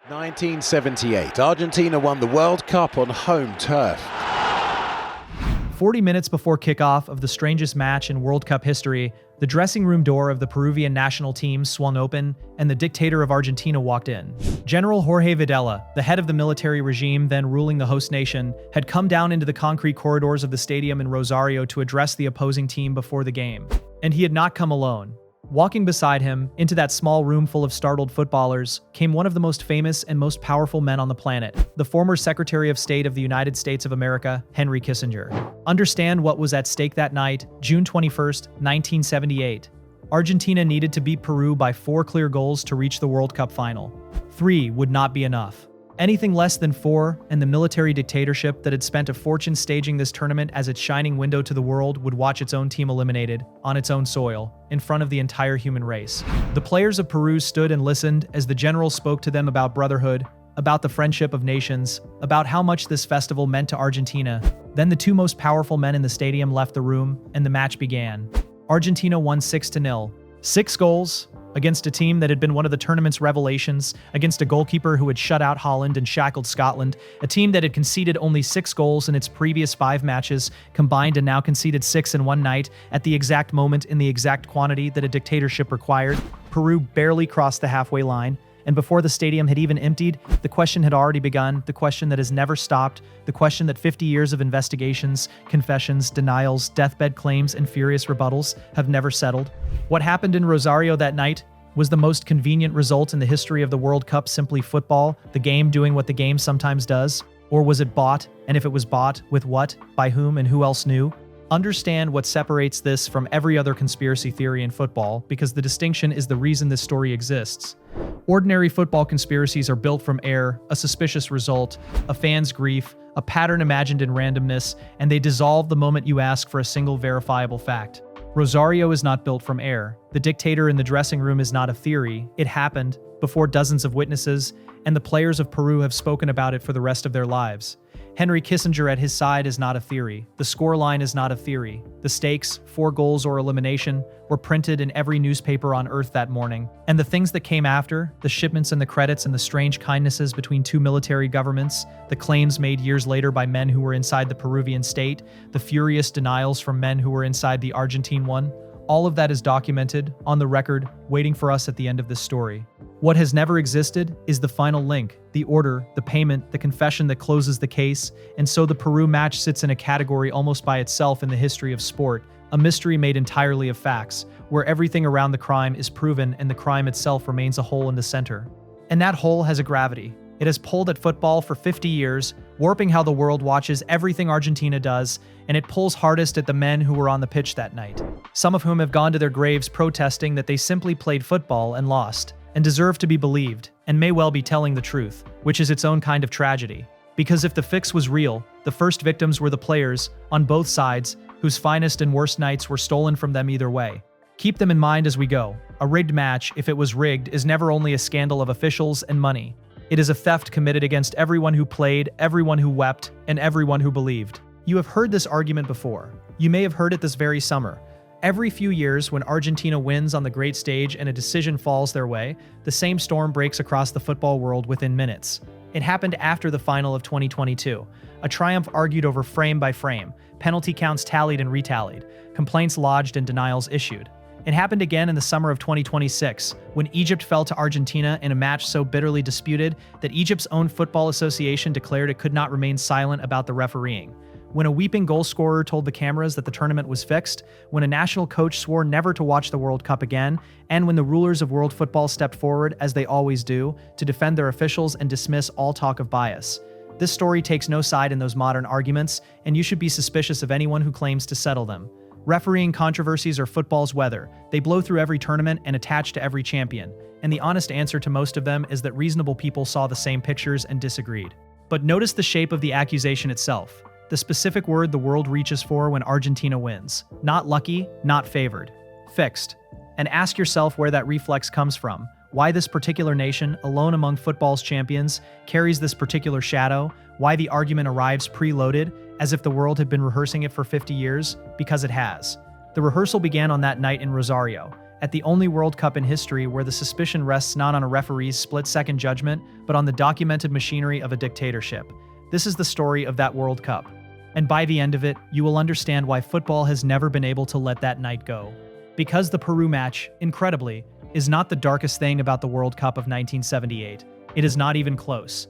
1978, Argentina won the World Cup on home turf. 40 minutes before kickoff of the strangest match in World Cup history, the dressing room door of the Peruvian national team swung open and the dictator of Argentina walked in. General Jorge Videla, the head of the military regime then ruling the host nation, had come down into the concrete corridors of the stadium in Rosario to address the opposing team before the game. And he had not come alone. Walking beside him, into that small room full of startled footballers, came one of the most famous and most powerful men on the planet, the former Secretary of State of the United States of America, Henry Kissinger. Understand what was at stake that night, June 21st, 1978. Argentina needed to beat Peru by 4 clear goals to reach the World Cup final. 3 would not be enough. Anything less than 4, and the military dictatorship that had spent a fortune staging this tournament as its shining window to the world would watch its own team eliminated, on its own soil, in front of the entire human race. The players of Peru stood and listened as the general spoke to them about brotherhood, about the friendship of nations, about how much this festival meant to Argentina. Then the 2 most powerful men in the stadium left the room, and the match began. Argentina won 6-0. 6 goals, against a team that had been one of the tournament's revelations, against a goalkeeper who had shut out Holland and shackled Scotland, a team that had conceded only 6 goals in its previous 5 matches combined and now conceded 6 in one night at the exact moment in the exact quantity that a dictatorship required. Peru barely crossed the halfway line, and before the stadium had even emptied, the question had already begun, the question that has never stopped, the question that 50 years of investigations, confessions, denials, deathbed claims, and furious rebuttals have never settled. What happened in Rosario that night was the most convenient result in the history of the World Cup, simply football, the game doing what the game sometimes does? Or was it bought? And if it was bought, with what, by whom, and who else knew? Understand what separates this from every other conspiracy theory in football, because the distinction is the reason this story exists. Ordinary football conspiracies are built from air, a suspicious result, a fan's grief, a pattern imagined in randomness, and they dissolve the moment you ask for a single verifiable fact. Rosario is not built from air. The dictator in the dressing room is not a theory. It happened, before dozens of witnesses, and the players of Peru have spoken about it for the rest of their lives. Henry Kissinger at his side is not a theory. The scoreline is not a theory. The stakes, 4 goals or elimination, were printed in every newspaper on Earth that morning. And the things that came after, the shipments and the credits and the strange kindnesses between 2 military governments, the claims made years later by men who were inside the Peruvian state, the furious denials from men who were inside the Argentine one, all of that is documented, on the record, waiting for us at the end of this story. What has never existed is the final link, the order, the payment, the confession that closes the case, and so the Peru match sits in a category almost by itself in the history of sport, a mystery made entirely of facts, where everything around the crime is proven and the crime itself remains a hole in the center. And that hole has a gravity. It has pulled at football for 50 years, warping how the world watches everything Argentina does, and it pulls hardest at the men who were on the pitch that night. Some of whom have gone to their graves protesting that they simply played football and lost, and deserve to be believed, and may well be telling the truth, which is its own kind of tragedy. Because if the fix was real, the first victims were the players, on both sides, whose finest and worst nights were stolen from them either way. Keep them in mind as we go. A rigged match, if it was rigged, is never only a scandal of officials and money. It is a theft committed against everyone who played, everyone who wept, and everyone who believed. You have heard this argument before. You may have heard it this very summer. Every few years, when Argentina wins on the great stage and a decision falls their way, the same storm breaks across the football world within minutes. It happened after the final of 2022. A triumph argued over frame by frame, penalty counts tallied and retallied, complaints lodged and denials issued. It happened again in the summer of 2026, when Egypt fell to Argentina in a match so bitterly disputed that Egypt's own football association declared it could not remain silent about the refereeing. When a weeping goal scorer told the cameras that the tournament was fixed, when a national coach swore never to watch the World Cup again, and when the rulers of world football stepped forward, as they always do, to defend their officials and dismiss all talk of bias. This story takes no side in those modern arguments, and you should be suspicious of anyone who claims to settle them. Refereeing controversies are football's weather. They blow through every tournament and attach to every champion. And the honest answer to most of them is that reasonable people saw the same pictures and disagreed. But notice the shape of the accusation itself. The specific word the world reaches for when Argentina wins. Not lucky, not favored. Fixed. And ask yourself where that reflex comes from. Why this particular nation, alone among football's champions, carries this particular shadow. Why the argument arrives preloaded, as if the world had been rehearsing it for 50 years, because it has. The rehearsal began on that night in Rosario, at the only World Cup in history where the suspicion rests not on a referee's split-second judgment, but on the documented machinery of a dictatorship. This is the story of that World Cup. And by the end of it, you will understand why football has never been able to let that night go. Because the Peru match, incredibly, is not the darkest thing about the World Cup of 1978. It is not even close.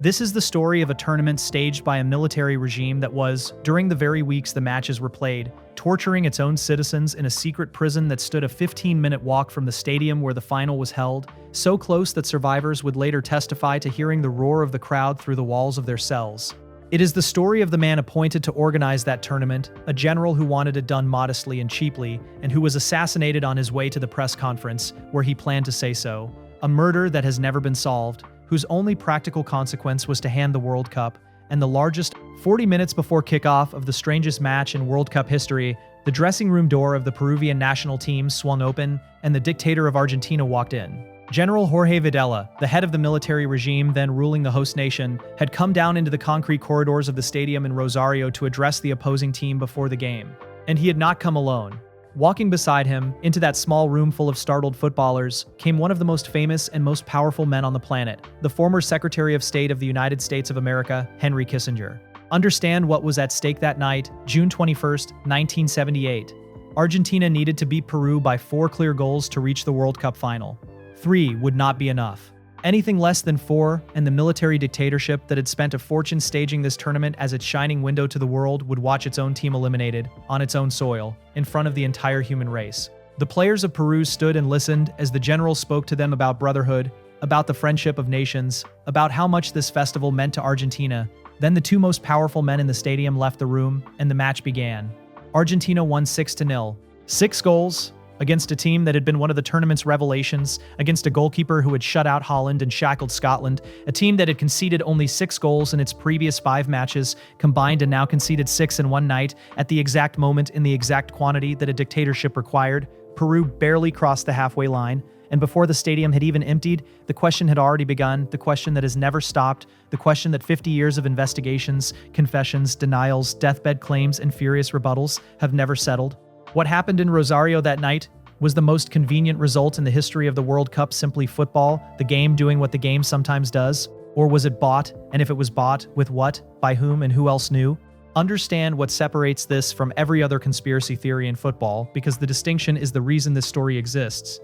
This is the story of a tournament staged by a military regime that was, during the very weeks the matches were played, torturing its own citizens in a secret prison that stood a 15-minute walk from the stadium where the final was held, so close that survivors would later testify to hearing the roar of the crowd through the walls of their cells. It is the story of the man appointed to organize that tournament, a general who wanted it done modestly and cheaply, and who was assassinated on his way to the press conference where he planned to say so, a murder that has never been solved, whose only practical consequence was to hand the World Cup, and the largest 40 minutes before kickoff of the strangest match in World Cup history, the dressing room door of the Peruvian national team swung open, and the dictator of Argentina walked in. General Jorge Videla, the head of the military regime then ruling the host nation, had come down into the concrete corridors of the stadium in Rosario to address the opposing team before the game. And he had not come alone. Walking beside him, into that small room full of startled footballers, came one of the most famous and most powerful men on the planet, the former Secretary of State of the United States of America, Henry Kissinger. Understand what was at stake that night, June 21, 1978. Argentina needed to beat Peru by 4 clear goals to reach the World Cup final. 3 would not be enough. Anything less than 4, and the military dictatorship that had spent a fortune staging this tournament as its shining window to the world would watch its own team eliminated, on its own soil, in front of the entire human race. The players of Peru stood and listened as the general spoke to them about brotherhood, about the friendship of nations, about how much this festival meant to Argentina. Then the 2 most powerful men in the stadium left the room, and the match began. Argentina won 6-0. 6 goals, against a team that had been one of the tournament's revelations, against a goalkeeper who had shut out Holland and shackled Scotland, a team that had conceded only 6 goals in its previous 5 matches, combined and now conceded 6 in one night, at the exact moment in the exact quantity that a dictatorship required. Peru barely crossed the halfway line, and before the stadium had even emptied, the question had already begun, the question that has never stopped, the question that 50 years of investigations, confessions, denials, deathbed claims, and furious rebuttals have never settled. What happened in Rosario that night was the most convenient result in the history of the World Cup, simply football, the game doing what the game sometimes does? Or was it bought? And if it was bought, with what, by whom, and who else knew? Understand what separates this from every other conspiracy theory in football, because the distinction is the reason this story exists.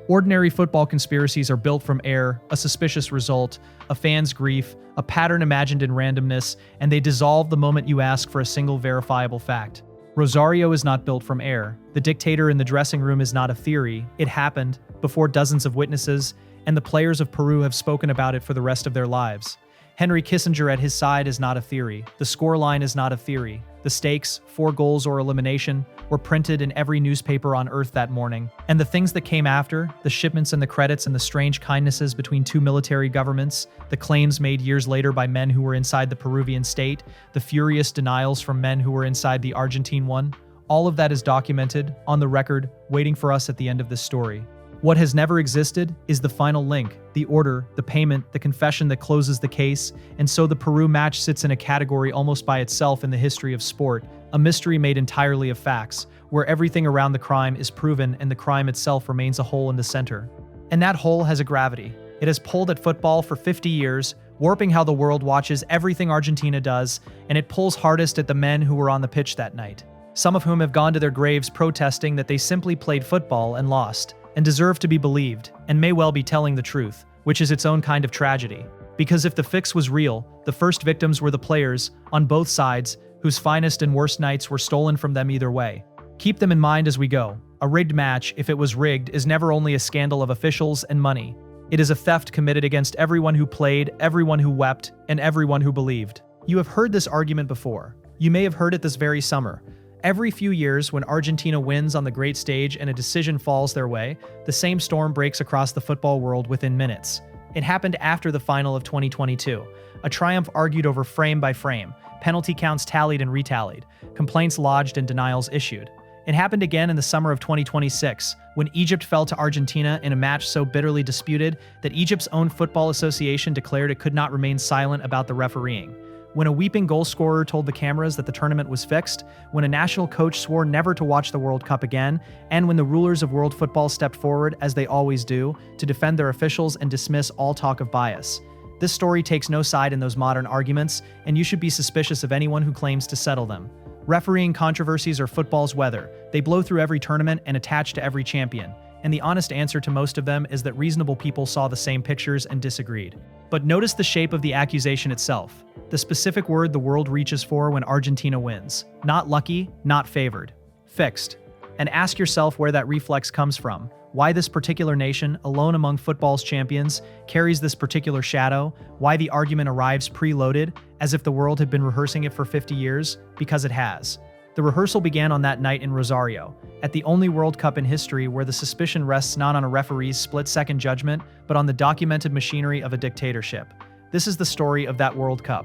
Ordinary football conspiracies are built from air, a suspicious result, a fan's grief, a pattern imagined in randomness, and they dissolve the moment you ask for a single verifiable fact. Rosario is not built from air. The dictator in the dressing room is not a theory. It happened, before dozens of witnesses, and the players of Peru have spoken about it for the rest of their lives. Henry Kissinger at his side is not a theory. The scoreline is not a theory. The stakes, 4 goals or elimination, were printed in every newspaper on Earth that morning. And the things that came after, the shipments and the credits and the strange kindnesses between 2 military governments, the claims made years later by men who were inside the Peruvian state, the furious denials from men who were inside the Argentine one, all of that is documented, on the record, waiting for us at the end of this story. What has never existed is the final link, the order, the payment, the confession that closes the case, and so the Peru match sits in a category almost by itself in the history of sport, a mystery made entirely of facts, where everything around the crime is proven and the crime itself remains a hole in the center. And that hole has a gravity. It has pulled at football for 50 years, warping how the world watches everything Argentina does, and it pulls hardest at the men who were on the pitch that night, some of whom have gone to their graves protesting that they simply played football and lost, and deserve to be believed, and may well be telling the truth, which is its own kind of tragedy. Because if the fix was real, the first victims were the players, on both sides, whose finest and worst nights were stolen from them either way. Keep them in mind as we go. A rigged match, if it was rigged, is never only a scandal of officials and money. It is a theft committed against everyone who played, everyone who wept, and everyone who believed. You have heard this argument before. You may have heard it this very summer. Every few years, when Argentina wins on the great stage and a decision falls their way, the same storm breaks across the football world within minutes. It happened after the final of 2022. A triumph argued over frame by frame, penalty counts tallied and retallied, complaints lodged and denials issued. It happened again in the summer of 2026, when Egypt fell to Argentina in a match so bitterly disputed that Egypt's own football association declared it could not remain silent about the refereeing. when a weeping goal scorer told the cameras that the tournament was fixed, when a national coach swore never to watch the World Cup again, and when the rulers of world football stepped forward, as they always do, to defend their officials and dismiss all talk of bias. This story takes no side in those modern arguments, and you should be suspicious of anyone who claims to settle them. Refereeing controversies are football's weather. They blow through every tournament and attach to every champion. And the honest answer to most of them is that reasonable people saw the same pictures and disagreed. But notice the shape of the accusation itself. The specific word the world reaches for when Argentina wins. Not lucky, not favored. Fixed. And ask yourself where that reflex comes from. Why this particular nation, alone among football's champions, carries this particular shadow. Why the argument arrives preloaded, as if the world had been rehearsing it for 50 years. Because it has. The rehearsal began on that night in Rosario, at the only World Cup in history where the suspicion rests not on a referee's split-second judgment, but on the documented machinery of a dictatorship. This is the story of that World Cup.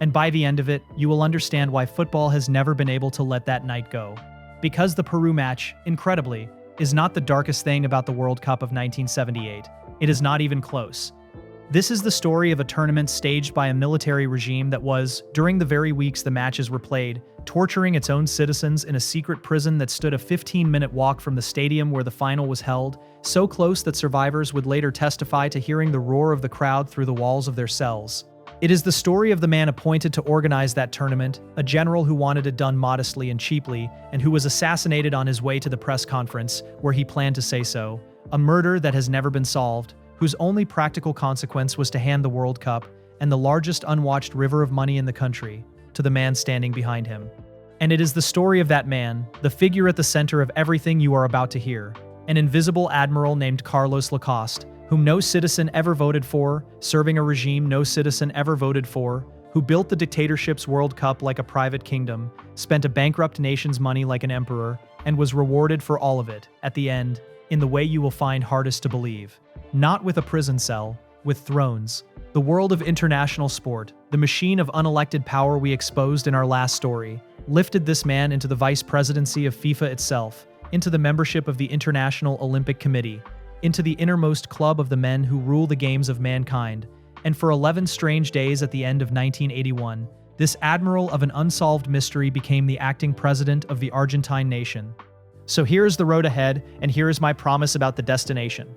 And by the end of it, you will understand why football has never been able to let that night go. Because the Peru match, incredibly, is not the darkest thing about the World Cup of 1978. It is not even close. This is the story of a tournament staged by a military regime that was, during the very weeks the matches were played, torturing its own citizens in a secret prison that stood a 15-minute walk from the stadium where the final was held, so close that survivors would later testify to hearing the roar of the crowd through the walls of their cells. It is the story of the man appointed to organize that tournament, a general who wanted it done modestly and cheaply, and who was assassinated on his way to the press conference where he planned to say so, a murder that has never been solved, whose only practical consequence was to hand the World Cup and the largest unwatched river of money in the country to the man standing behind him. And it is the story of that man, the figure at the center of everything you are about to hear, an invisible admiral named Carlos Lacoste, whom no citizen ever voted for, serving a regime no citizen ever voted for, who built the dictatorship's World Cup like a private kingdom, spent a bankrupt nation's money like an emperor, and was rewarded for all of it, at the end, in the way you will find hardest to believe. Not with a prison cell, with thrones. The world of international sport, the machine of unelected power we exposed in our last story, lifted this man into the vice-presidency of FIFA itself, into the membership of the International Olympic Committee, into the innermost club of the men who rule the games of mankind, and for 11 strange days at the end of 1981, this admiral of an unsolved mystery became the acting president of the Argentine nation. So here is the road ahead, and here is my promise about the destination.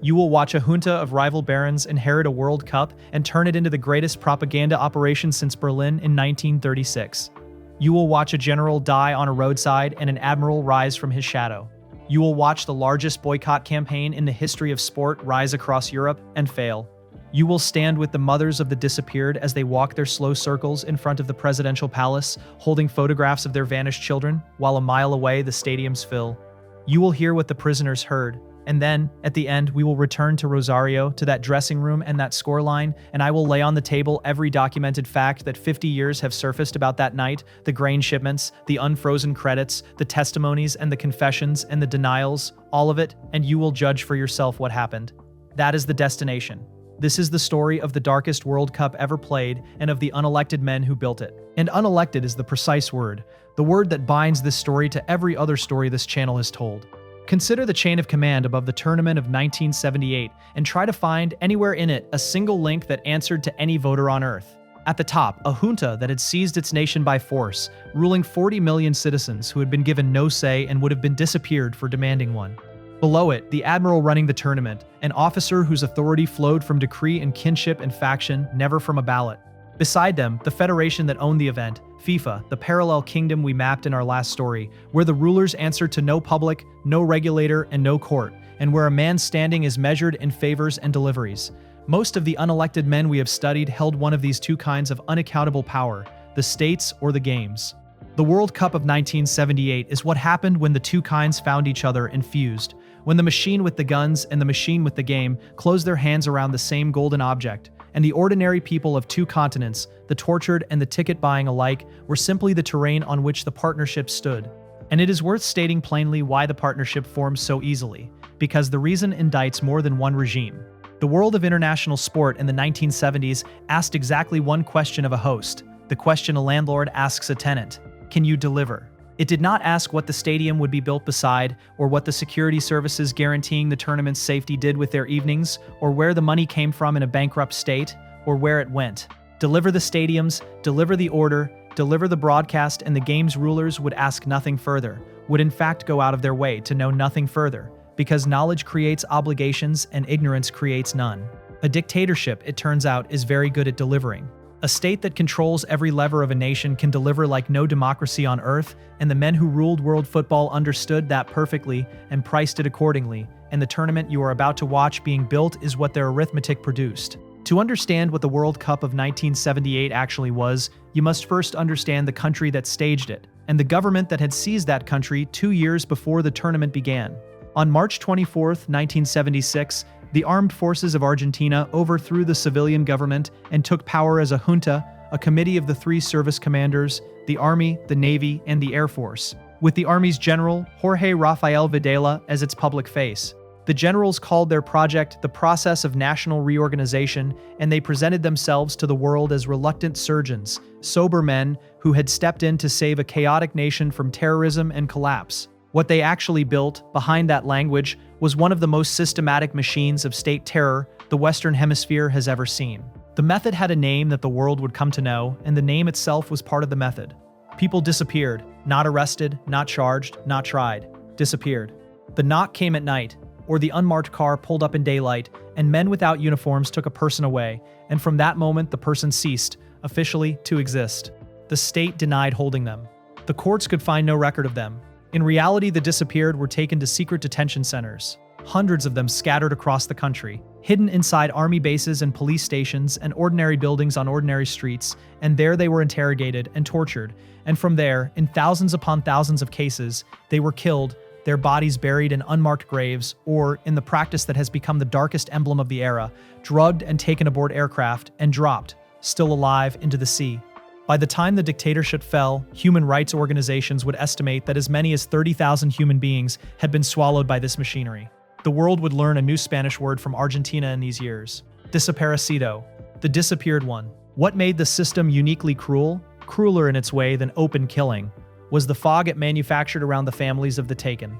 You will watch a junta of rival barons inherit a World Cup and turn it into the greatest propaganda operation since Berlin in 1936. You will watch a general die on a roadside and an admiral rise from his shadow. You will watch the largest boycott campaign in the history of sport rise across Europe and fail. You will stand with the mothers of the disappeared as they walk their slow circles in front of the presidential palace, holding photographs of their vanished children, while a mile away the stadiums fill. You will hear what the prisoners heard. And then, at the end, we will return to Rosario, to that dressing room and that scoreline, and I will lay on the table every documented fact that 50 years have surfaced about that night, the grain shipments, the unfrozen credits, the testimonies and the confessions and the denials, all of it, and you will judge for yourself what happened. That is the destination. This is the story of the darkest World Cup ever played and of the unelected men who built it. And unelected is the precise word, the word that binds this story to every other story this channel has told. Consider the chain of command above the tournament of 1978 and try to find anywhere in it a single link that answered to any voter on Earth. At the top, a junta that had seized its nation by force, ruling 40 million citizens who had been given no say and would have been disappeared for demanding one. Below it, the admiral running the tournament, an officer whose authority flowed from decree and kinship and faction, never from a ballot. Beside them, the federation that owned the event, FIFA, the parallel kingdom we mapped in our last story, where the rulers answer to no public, no regulator, and no court, and where a man's standing is measured in favors and deliveries. Most of the unelected men we have studied held one of these two kinds of unaccountable power, the states or the games. The World Cup of 1978 is what happened when the two kinds found each other and fused, when the machine with the guns and the machine with the game closed their hands around the same golden object, and the ordinary people of two continents, the tortured and the ticket-buying alike, were simply the terrain on which the partnership stood. And it is worth stating plainly why the partnership formed so easily, because the reason indicts more than one regime. The world of international sport in the 1970s asked exactly one question of a host, the question a landlord asks a tenant: can you deliver? It did not ask what the stadium would be built beside, or what the security services guaranteeing the tournament's safety did with their evenings, or where the money came from in a bankrupt state, or where it went. Deliver the stadiums, deliver the order, deliver the broadcast, and the game's rulers would ask nothing further, would in fact go out of their way to know nothing further, because knowledge creates obligations and ignorance creates none. A dictatorship, it turns out, is very good at delivering. A state that controls every lever of a nation can deliver like no democracy on earth, and the men who ruled world football understood that perfectly and priced it accordingly, and the tournament you are about to watch being built is what their arithmetic produced. To understand what the World Cup of 1978 actually was, you must first understand the country that staged it, and the government that had seized that country 2 years before the tournament began. On March 24, 1976, the armed forces of Argentina overthrew the civilian government and took power as a junta, a committee of the 3 service commanders, the Army, the Navy, and the Air Force, with the Army's general, Jorge Rafael Videla, as its public face. The generals called their project the Process of National Reorganization, and they presented themselves to the world as reluctant surgeons, sober men who had stepped in to save a chaotic nation from terrorism and collapse. What they actually built, behind that language, was one of the most systematic machines of state terror the Western Hemisphere has ever seen. The method had a name that the world would come to know, and the name itself was part of the method. People disappeared, not arrested, not charged, not tried. Disappeared. The knock came at night, or the unmarked car pulled up in daylight, and men without uniforms took a person away, and from that moment the person ceased, officially, to exist. The state denied holding them. The courts could find no record of them. In reality, the disappeared were taken to secret detention centers, hundreds of them scattered across the country, hidden inside army bases and police stations and ordinary buildings on ordinary streets, and there they were interrogated and tortured, and from there, in thousands upon thousands of cases, they were killed, their bodies buried in unmarked graves, or, in the practice that has become the darkest emblem of the era, drugged and taken aboard aircraft and dropped, still alive, into the sea. By the time the dictatorship fell, human rights organizations would estimate that as many as 30,000 human beings had been swallowed by this machinery. The world would learn a new Spanish word from Argentina in these years: desaparecido, the disappeared one. What made the system uniquely cruel, crueler in its way than open killing, was the fog it manufactured around the families of the taken.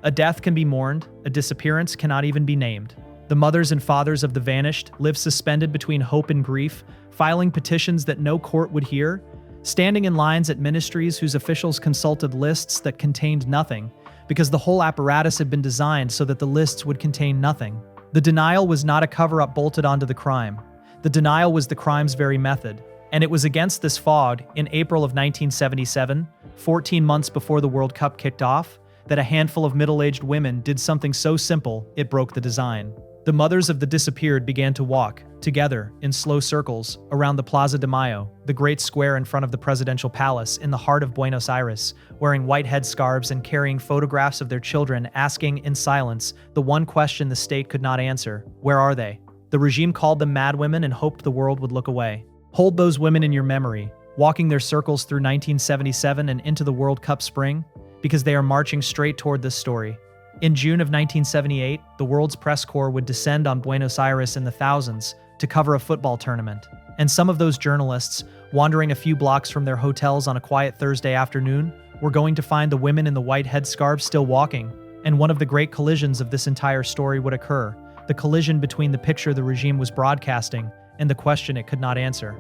A death can be mourned, a disappearance cannot even be named. The mothers and fathers of the vanished live suspended between hope and grief, filing petitions that no court would hear, standing in lines at ministries whose officials consulted lists that contained nothing, because the whole apparatus had been designed so that the lists would contain nothing. The denial was not a cover-up bolted onto the crime. The denial was the crime's very method. And it was against this fog, in April of 1977, 14 months before the World Cup kicked off, that a handful of middle-aged women did something so simple it broke the design. The mothers of the disappeared began to walk, together, in slow circles, around the Plaza de Mayo, the great square in front of the presidential palace in the heart of Buenos Aires, wearing white headscarves and carrying photographs of their children, asking, in silence, the one question the state could not answer: where are they? The regime called them madwomen and hoped the world would look away. Hold those women in your memory, walking their circles through 1977 and into the World Cup spring, because they are marching straight toward this story. In June of 1978, the world's press corps would descend on Buenos Aires in the thousands to cover a football tournament, and some of those journalists, wandering a few blocks from their hotels on a quiet Thursday afternoon, were going to find the women in the white headscarves still walking, and one of the great collisions of this entire story would occur, the collision between the picture the regime was broadcasting and the question it could not answer.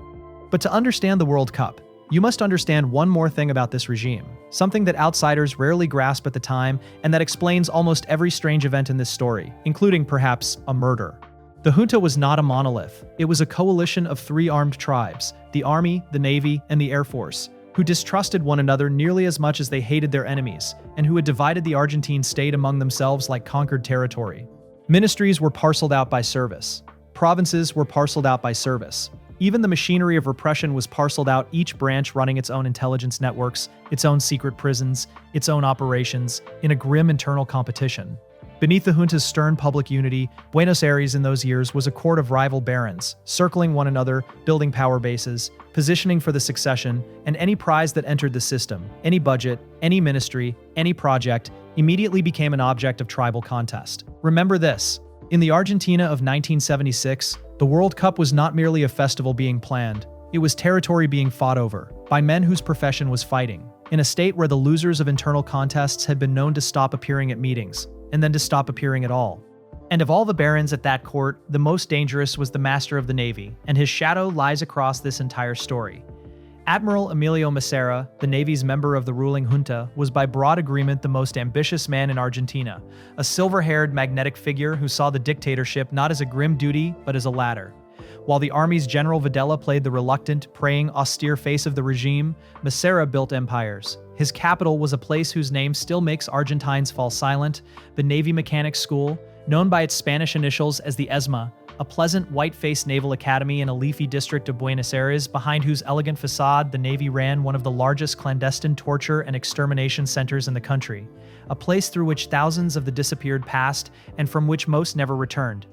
But to understand the World Cup, you must understand one more thing about this regime, something that outsiders rarely grasp at the time and that explains almost every strange event in this story, including perhaps a murder. The junta was not a monolith. It was a coalition of 3 armed tribes, the Army, the Navy, and the Air Force, who distrusted one another nearly as much as they hated their enemies, and who had divided the Argentine state among themselves like conquered territory. Ministries were parceled out by service. Provinces were parceled out by service. Even the machinery of repression was parceled out, each branch running its own intelligence networks, its own secret prisons, its own operations, in a grim internal competition. Beneath the junta's stern public unity, Buenos Aires in those years was a court of rival barons, circling one another, building power bases, positioning for the succession, and any prize that entered the system, any budget, any ministry, any project, immediately became an object of tribal contest. Remember this: in the Argentina of 1976, the World Cup was not merely a festival being planned, it was territory being fought over, by men whose profession was fighting, in a state where the losers of internal contests had been known to stop appearing at meetings, and then to stop appearing at all. And of all the barons at that court, the most dangerous was the master of the navy, and his shadow lies across this entire story. Admiral Emilio Massera, the Navy's member of the ruling junta, was by broad agreement the most ambitious man in Argentina, a silver-haired magnetic figure who saw the dictatorship not as a grim duty, but as a ladder. While the army's General Videla played the reluctant, praying, austere face of the regime, Massera built empires. His capital was a place whose name still makes Argentines fall silent, the Navy Mechanics School, known by its Spanish initials as the ESMA, a pleasant white-faced naval academy in a leafy district of Buenos Aires, behind whose elegant facade the Navy ran one of the largest clandestine torture and extermination centers in the country, a place through which thousands of the disappeared passed and from which most never returned.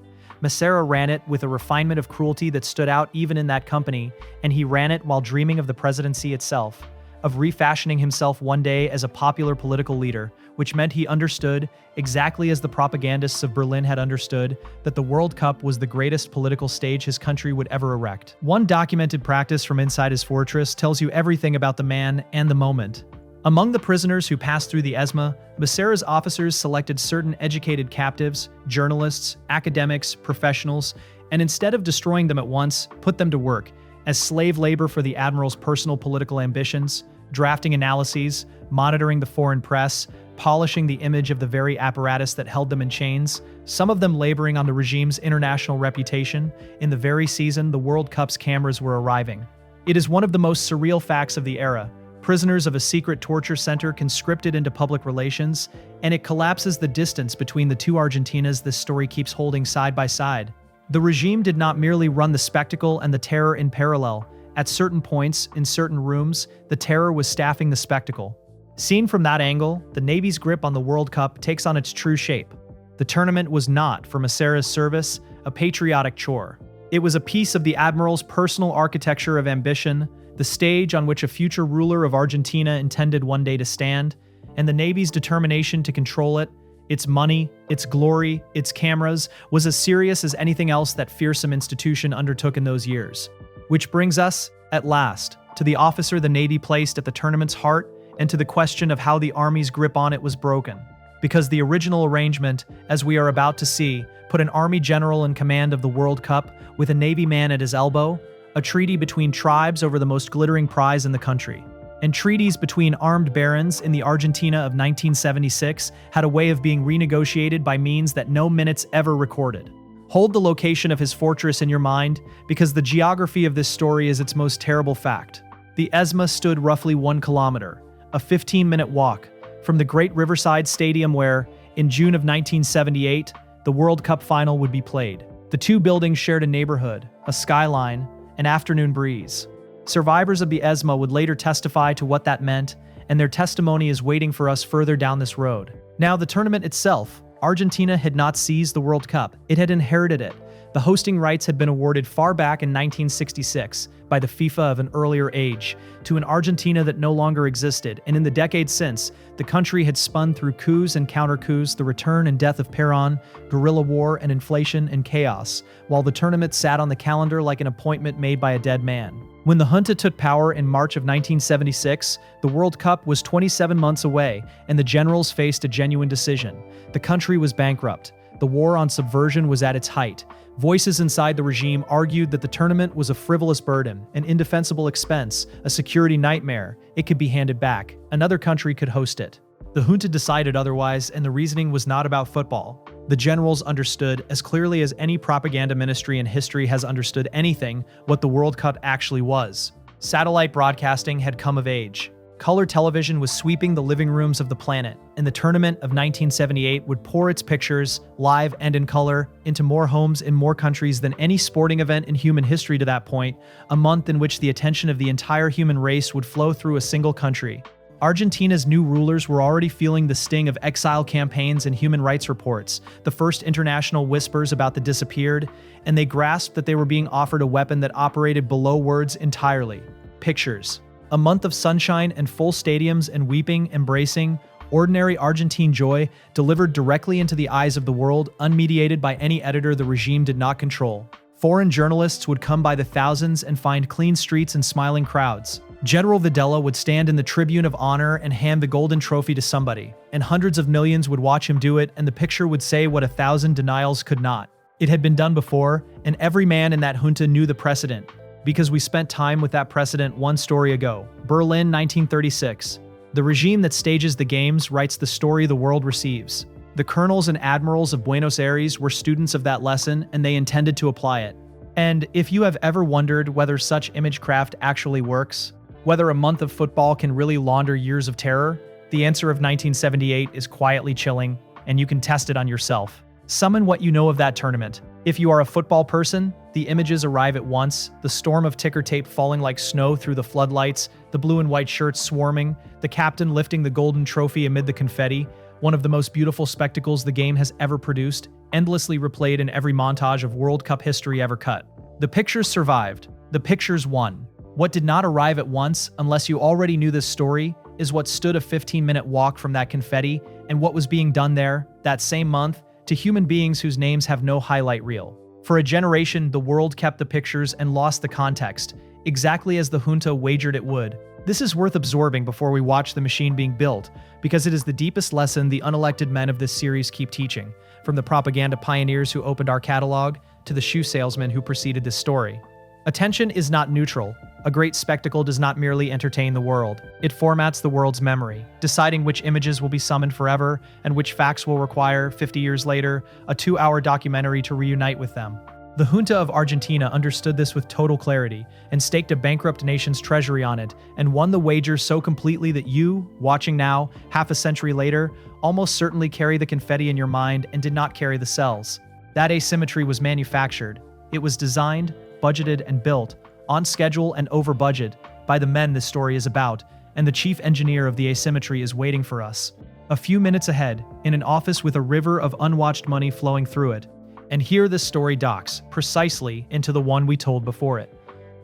Massera ran it with a refinement of cruelty that stood out even in that company, and he ran it while dreaming of the presidency itself, of refashioning himself one day as a popular political leader, which meant he understood, exactly as the propagandists of Berlin had understood, that the World Cup was the greatest political stage his country would ever erect. One documented practice from inside his fortress tells you everything about the man and the moment. Among the prisoners who passed through the ESMA, Massera's officers selected certain educated captives, journalists, academics, professionals, and instead of destroying them at once, put them to work as slave labor for the admiral's personal political ambitions, drafting analyses, monitoring the foreign press, polishing the image of the very apparatus that held them in chains, some of them laboring on the regime's international reputation, in the very season the World Cup's cameras were arriving. It is one of the most surreal facts of the era. Prisoners of a secret torture center conscripted into public relations, and it collapses the distance between the two Argentinas this story keeps holding side by side. The regime did not merely run the spectacle and the terror in parallel. At certain points, in certain rooms, the terror was staffing the spectacle. Seen from that angle, the Navy's grip on the World Cup takes on its true shape. The tournament was not, for Massera's service, a patriotic chore. It was a piece of the admiral's personal architecture of ambition, the stage on which a future ruler of Argentina intended one day to stand, and the Navy's determination to control it, its money, its glory, its cameras, was as serious as anything else that fearsome institution undertook in those years. Which brings us, at last, to the officer the Navy placed at the tournament's heart and to the question of how the Army's grip on it was broken. Because the original arrangement, as we are about to see, put an Army general in command of the World Cup with a Navy man at his elbow, a treaty between tribes over the most glittering prize in the country. And treaties between armed barons in the Argentina of 1976 had a way of being renegotiated by means that no minutes ever recorded. Hold the location of his fortress in your mind, because the geography of this story is its most terrible fact. The ESMA stood roughly 1 kilometer, a 15-minute walk, from the great riverside stadium where, in June of 1978, the World Cup final would be played. The two buildings shared a neighborhood, a skyline, an afternoon breeze. Survivors of the ESMA would later testify to what that meant, and their testimony is waiting for us further down this road. Now, the tournament itself, Argentina had not seized the World Cup, it had inherited it. The hosting rights had been awarded far back in 1966 by the FIFA of an earlier age to an Argentina that no longer existed, and in the decades since, the country had spun through coups and counter-coups, the return and death of Perón, guerrilla war and inflation and chaos, while the tournament sat on the calendar like an appointment made by a dead man. When the junta took power in March of 1976, the World Cup was 27 months away, and the generals faced a genuine decision. The country was bankrupt. The war on subversion was at its height. Voices inside the regime argued that the tournament was a frivolous burden, an indefensible expense, a security nightmare. It could be handed back. Another country could host it. The junta decided otherwise, and the reasoning was not about football. The generals understood, as clearly as any propaganda ministry in history has understood anything, what the World Cup actually was. Satellite broadcasting had come of age. Color television was sweeping the living rooms of the planet, and the tournament of 1978 would pour its pictures, live and in color, into more homes in more countries than any sporting event in human history to that point, a month in which the attention of the entire human race would flow through a single country. Argentina's new rulers were already feeling the sting of exile campaigns and human rights reports, the first international whispers about the disappeared, and they grasped that they were being offered a weapon that operated below words entirely: pictures. A month of sunshine and full stadiums and weeping, embracing, ordinary Argentine joy delivered directly into the eyes of the world, unmediated by any editor the regime did not control. Foreign journalists would come by the thousands and find clean streets and smiling crowds. General Videla would stand in the tribune of honor and hand the golden trophy to somebody, and hundreds of millions would watch him do it, and the picture would say what 1,000 denials could not. It had been done before, and every man in that junta knew the precedent, because we spent time with that precedent one story ago. Berlin, 1936. The regime that stages the games writes the story the world receives. The colonels and admirals of Buenos Aires were students of that lesson, and they intended to apply it. And if you have ever wondered whether such imagecraft actually works, whether a month of football can really launder years of terror, the answer of 1978 is quietly chilling, and you can test it on yourself. Summon what you know of that tournament. If you are a football person, the images arrive at once, the storm of ticker tape falling like snow through the floodlights, the blue and white shirts swarming, the captain lifting the golden trophy amid the confetti, one of the most beautiful spectacles the game has ever produced, endlessly replayed in every montage of World Cup history ever cut. The pictures survived. The pictures won. What did not arrive at once, unless you already knew this story, is what stood a 15-minute walk from that confetti and what was being done there, that same month, to human beings whose names have no highlight reel. For a generation, the world kept the pictures and lost the context, exactly as the junta wagered it would. This is worth absorbing before we watch the machine being built, because it is the deepest lesson the unelected men of this series keep teaching, from the propaganda pioneers who opened our catalog to the shoe salesman who preceded this story. Attention is not neutral. A great spectacle does not merely entertain the world. It formats the world's memory, deciding which images will be summoned forever and which facts will require, 50 years later, a 2-hour documentary to reunite with them. The junta of Argentina understood this with total clarity and staked a bankrupt nation's treasury on it and won the wager so completely that you, watching now, half a century later, almost certainly carry the confetti in your mind and did not carry the cells. That asymmetry was manufactured. It was designed, budgeted, and built, on schedule and over budget, by the men this story is about, and the chief engineer of the asymmetry is waiting for us. A few minutes ahead, in an office with a river of unwatched money flowing through it. And here this story docks, precisely, into the one we told before it.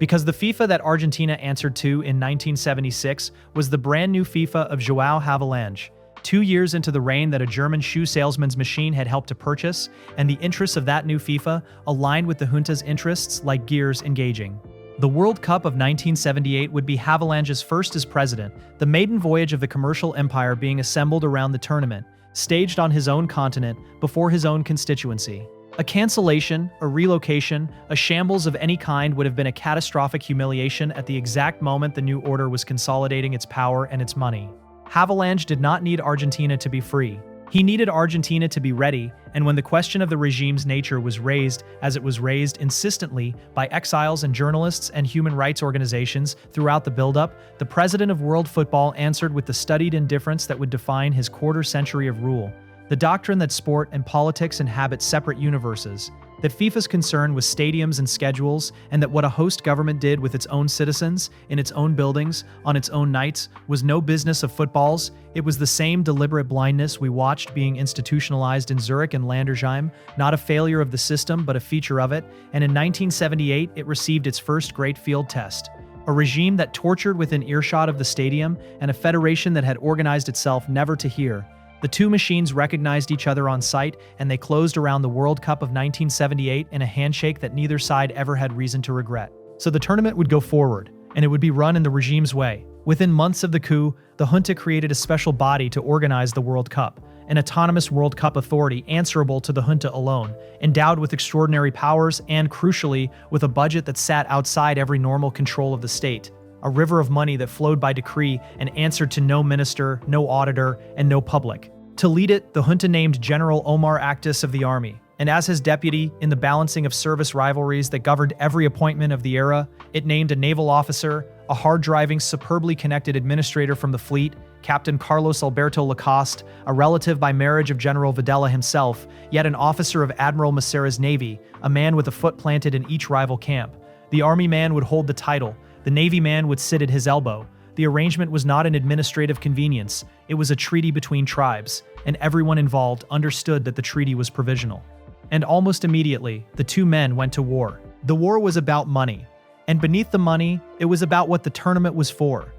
Because the FIFA that Argentina answered to in 1976 was the brand new FIFA of João Havelange, 2 years into the reign that a German shoe salesman's machine had helped to purchase, and the interests of that new FIFA aligned with the junta's interests like gears engaging. The World Cup of 1978 would be Havelange's first as president, the maiden voyage of the commercial empire being assembled around the tournament, staged on his own continent, before his own constituency. A cancellation, a relocation, a shambles of any kind would have been a catastrophic humiliation at the exact moment the new order was consolidating its power and its money. Havelange did not need Argentina to be free. He needed Argentina to be ready, and when the question of the regime's nature was raised, as it was raised insistently by exiles and journalists and human rights organizations throughout the buildup, the president of world football answered with the studied indifference that would define his quarter-century of rule. The doctrine that sport and politics inhabit separate universes, that FIFA's concern was stadiums and schedules, and that what a host government did with its own citizens, in its own buildings, on its own nights, was no business of football's. It was the same deliberate blindness we watched being institutionalized in Zurich and Landersheim, not a failure of the system but a feature of it, and in 1978 it received its first great field test. A regime that tortured within earshot of the stadium, and a federation that had organized itself never to hear. The two machines recognized each other on sight, and they closed around the World Cup of 1978 in a handshake that neither side ever had reason to regret. So the tournament would go forward, and it would be run in the regime's way. Within months of the coup, the junta created a special body to organize the World Cup, an autonomous World Cup authority answerable to the junta alone, endowed with extraordinary powers and, crucially, with a budget that sat outside every normal control of the state. A river of money that flowed by decree and answered to no minister, no auditor, and no public. To lead it, the junta named General Omar Actis of the army, and as his deputy, in the balancing of service rivalries that governed every appointment of the era, it named a naval officer, a hard-driving, superbly connected administrator from the fleet, Captain Carlos Alberto Lacoste, a relative by marriage of General Videla himself, yet an officer of Admiral Macera's navy, a man with a foot planted in each rival camp. The army man would hold the title. The Navy man would sit at his elbow. The arrangement was not an administrative convenience, it was a treaty between tribes, and everyone involved understood that the treaty was provisional. And almost immediately, the two men went to war. The war was about money, and beneath the money, it was about what the tournament was for.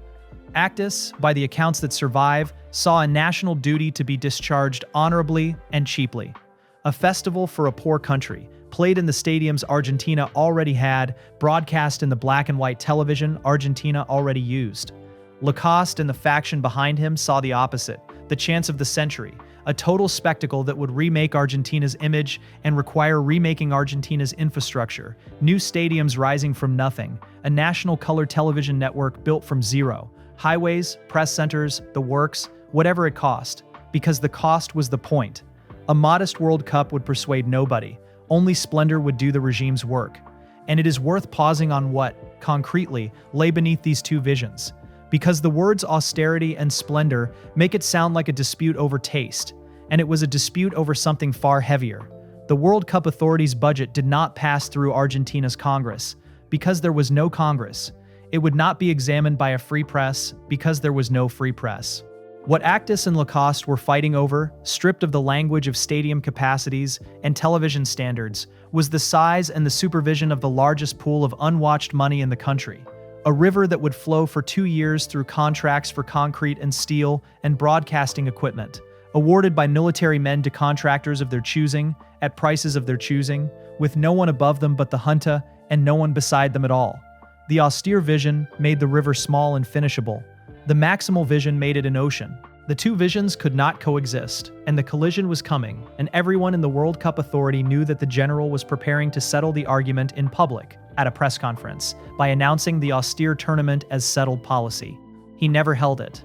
Actis, by the accounts that survive, saw a national duty to be discharged honorably and cheaply. A festival for a poor country, played in the stadiums Argentina already had, broadcast in the black and white television Argentina already used. Lacoste and the faction behind him saw the opposite, the chance of the century, a total spectacle that would remake Argentina's image and require remaking Argentina's infrastructure, new stadiums rising from nothing, a national color television network built from zero, highways, press centers, the works, whatever it cost, because the cost was the point. A modest World Cup would persuade nobody, only splendor would do the regime's work. And it is worth pausing on what, concretely, lay beneath these two visions. Because the words austerity and splendor make it sound like a dispute over taste, and it was a dispute over something far heavier. The World Cup authorities' budget did not pass through Argentina's Congress, because there was no Congress. It would not be examined by a free press, because there was no free press. What Actis and Lacoste were fighting over, stripped of the language of stadium capacities and television standards, was the size and the supervision of the largest pool of unwatched money in the country. A river that would flow for 2 years through contracts for concrete and steel and broadcasting equipment, awarded by military men to contractors of their choosing, at prices of their choosing, with no one above them but the junta and no one beside them at all. The austere vision made the river small and finishable. The maximal vision made it an ocean. The two visions could not coexist, and the collision was coming, and everyone in the World Cup authority knew that the general was preparing to settle the argument in public, at a press conference, by announcing the austere tournament as settled policy. He never held it.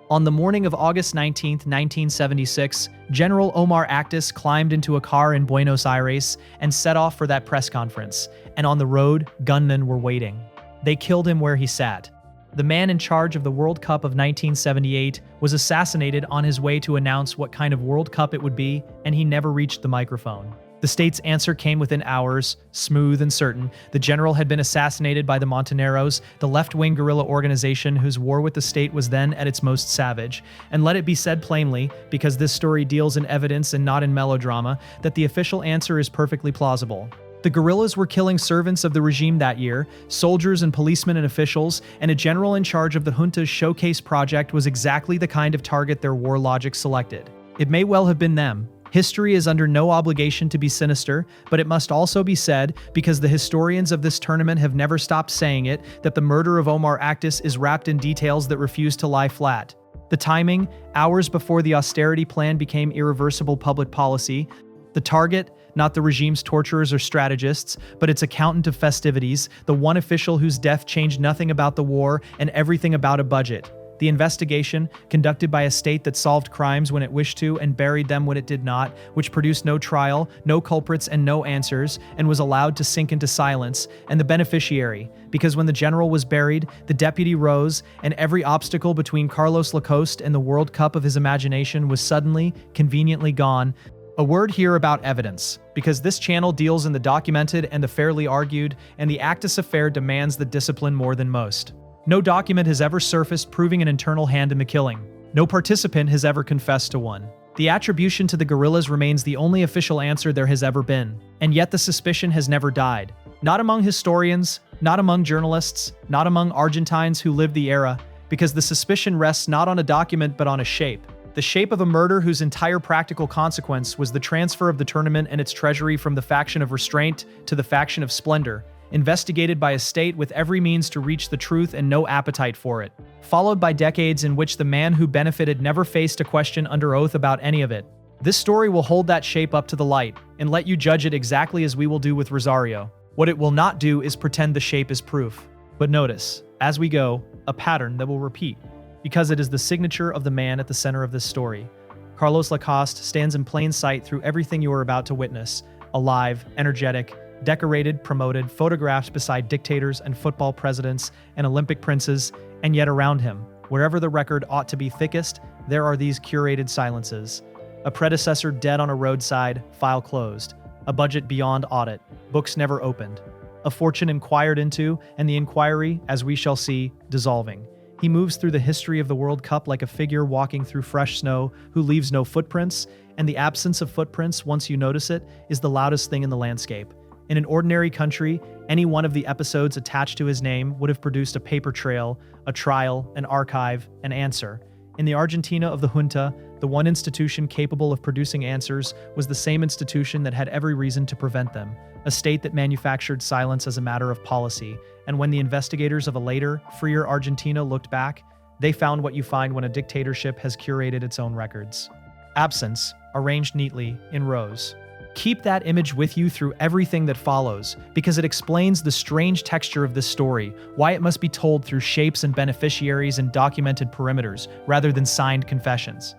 On the morning of August 19, 1976, General Omar Actis climbed into a car in Buenos Aires and set off for that press conference, and on the road, gunmen were waiting. They killed him where he sat. The man in charge of the World Cup of 1978 was assassinated on his way to announce what kind of World Cup it would be, and he never reached the microphone. The state's answer came within hours, smooth and certain. The general had been assassinated by the Montoneros, the left-wing guerrilla organization whose war with the state was then at its most savage. And let it be said plainly, because this story deals in evidence and not in melodrama, that the official answer is perfectly plausible. The guerrillas were killing servants of the regime that year, soldiers and policemen and officials, and a general in charge of the junta's showcase project was exactly the kind of target their war logic selected. It may well have been them. History is under no obligation to be sinister, but it must also be said, because the historians of this tournament have never stopped saying it, that the murder of Omar Actis is wrapped in details that refuse to lie flat. The timing, hours before the austerity plan became irreversible public policy. The target, not the regime's torturers or strategists, but its accountant of festivities, the one official whose death changed nothing about the war and everything about a budget. The investigation, conducted by a state that solved crimes when it wished to and buried them when it did not, which produced no trial, no culprits and no answers, and was allowed to sink into silence, and the beneficiary, because when the general was buried, the deputy rose, and every obstacle between Carlos Lacoste and the World Cup of his imagination was suddenly, conveniently gone. A word here about evidence, because this channel deals in the documented and the fairly argued, and the Actis affair demands the discipline more than most. No document has ever surfaced proving an internal hand in the killing. No participant has ever confessed to one. The attribution to the guerrillas remains the only official answer there has ever been, and yet the suspicion has never died. Not among historians, not among journalists, not among Argentines who lived the era, because the suspicion rests not on a document but on a shape. The shape of a murder whose entire practical consequence was the transfer of the tournament and its treasury from the faction of restraint to the faction of splendor, investigated by a state with every means to reach the truth and no appetite for it, followed by decades in which the man who benefited never faced a question under oath about any of it. This story will hold that shape up to the light and let you judge it exactly as we will do with Rosario. What it will not do is pretend the shape is proof. But notice, as we go, a pattern that will repeat, because it is the signature of the man at the center of this story. Carlos Lacoste stands in plain sight through everything you are about to witness, alive, energetic, decorated, promoted, photographed beside dictators and football presidents and Olympic princes, and yet around him, wherever the record ought to be thickest, there are these curated silences. A predecessor dead on a roadside, file closed. A budget beyond audit, books never opened. A fortune inquired into, and the inquiry, as we shall see, dissolving. He moves through the history of the World Cup like a figure walking through fresh snow who leaves no footprints, and the absence of footprints, once you notice it, is the loudest thing in the landscape. In an ordinary country, any one of the episodes attached to his name would have produced a paper trail, a trial, an archive, an answer. In the Argentina of the junta, The one institution capable of producing answers was the same institution that had every reason to prevent them, a state that manufactured silence as a matter of policy. And when the investigators of a later, freer Argentina looked back, they found what you find when a dictatorship has curated its own records. Absence, arranged neatly, in rows. Keep that image with you through everything that follows, because it explains the strange texture of this story, why it must be told through shapes and beneficiaries and documented perimeters, rather than signed confessions.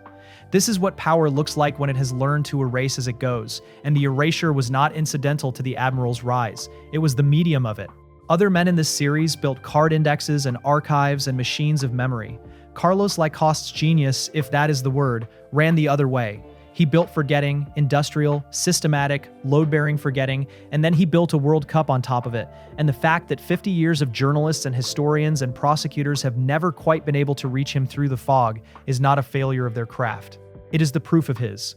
This is what power looks like when it has learned to erase as it goes, and the erasure was not incidental to the Admiral's rise, it was the medium of it. Other men in this series built card indexes and archives and machines of memory. Carlos Lacoste's genius, if that is the word, ran the other way. He built forgetting, industrial, systematic, load-bearing forgetting, and then he built a World Cup on top of it. And the fact that 50 years of journalists and historians and prosecutors have never quite been able to reach him through the fog is not a failure of their craft. It is the proof of his.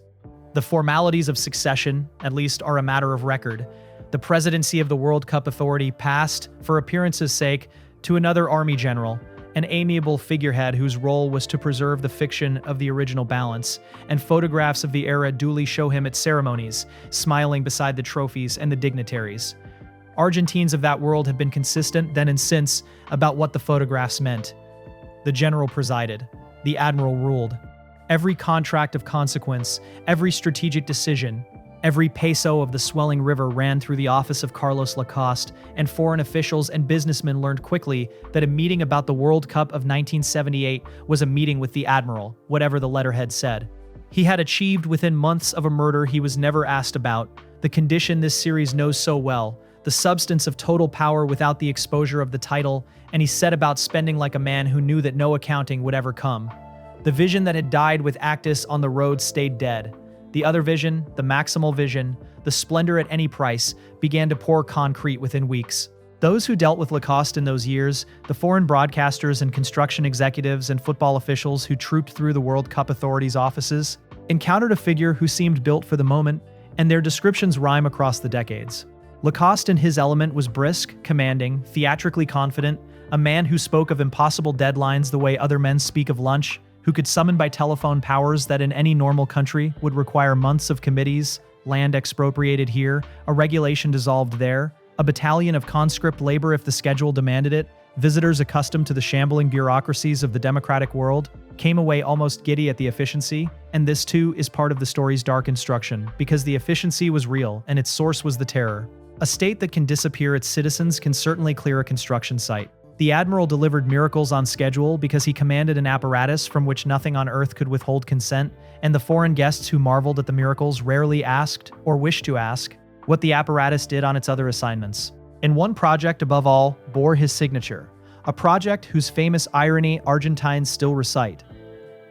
The formalities of succession, at least, are a matter of record. The presidency of the World Cup Authority passed, for appearance's sake, to another army general, an amiable figurehead whose role was to preserve the fiction of the original balance, and photographs of the era duly show him at ceremonies, smiling beside the trophies and the dignitaries. Argentines of that world have been consistent then and since about what the photographs meant. The general presided. The admiral ruled. Every contract of consequence, every strategic decision, every peso of the swelling river ran through the office of Carlos Lacoste, and foreign officials and businessmen learned quickly that a meeting about the World Cup of 1978 was a meeting with the admiral, whatever the letterhead said. He had achieved within months of a murder he was never asked about, the condition this series knows so well, the substance of total power without the exposure of the title, and he set about spending like a man who knew that no accounting would ever come. The vision that had died with Actus on the road stayed dead. The other vision, the maximal vision, the splendor at any price, began to pour concrete within weeks. Those who dealt with Lacoste in those years, the foreign broadcasters and construction executives and football officials who trooped through the World Cup Authority's offices, encountered a figure who seemed built for the moment, and their descriptions rhyme across the decades. Lacoste in his element was brisk, commanding, theatrically confident, a man who spoke of impossible deadlines the way other men speak of lunch, who could summon by telephone powers that in any normal country would require months of committees, land expropriated here, a regulation dissolved there, a battalion of conscript labor if the schedule demanded it, visitors accustomed to the shambling bureaucracies of the democratic world, came away almost giddy at the efficiency, and this too is part of the story's dark instruction, because the efficiency was real and its source was the terror. A state that can disappear its citizens can certainly clear a construction site. The admiral delivered miracles on schedule because he commanded an apparatus from which nothing on earth could withhold consent, and the foreign guests who marveled at the miracles rarely asked, or wished to ask, what the apparatus did on its other assignments. And one project, above all, bore his signature, a project whose famous irony Argentines still recite.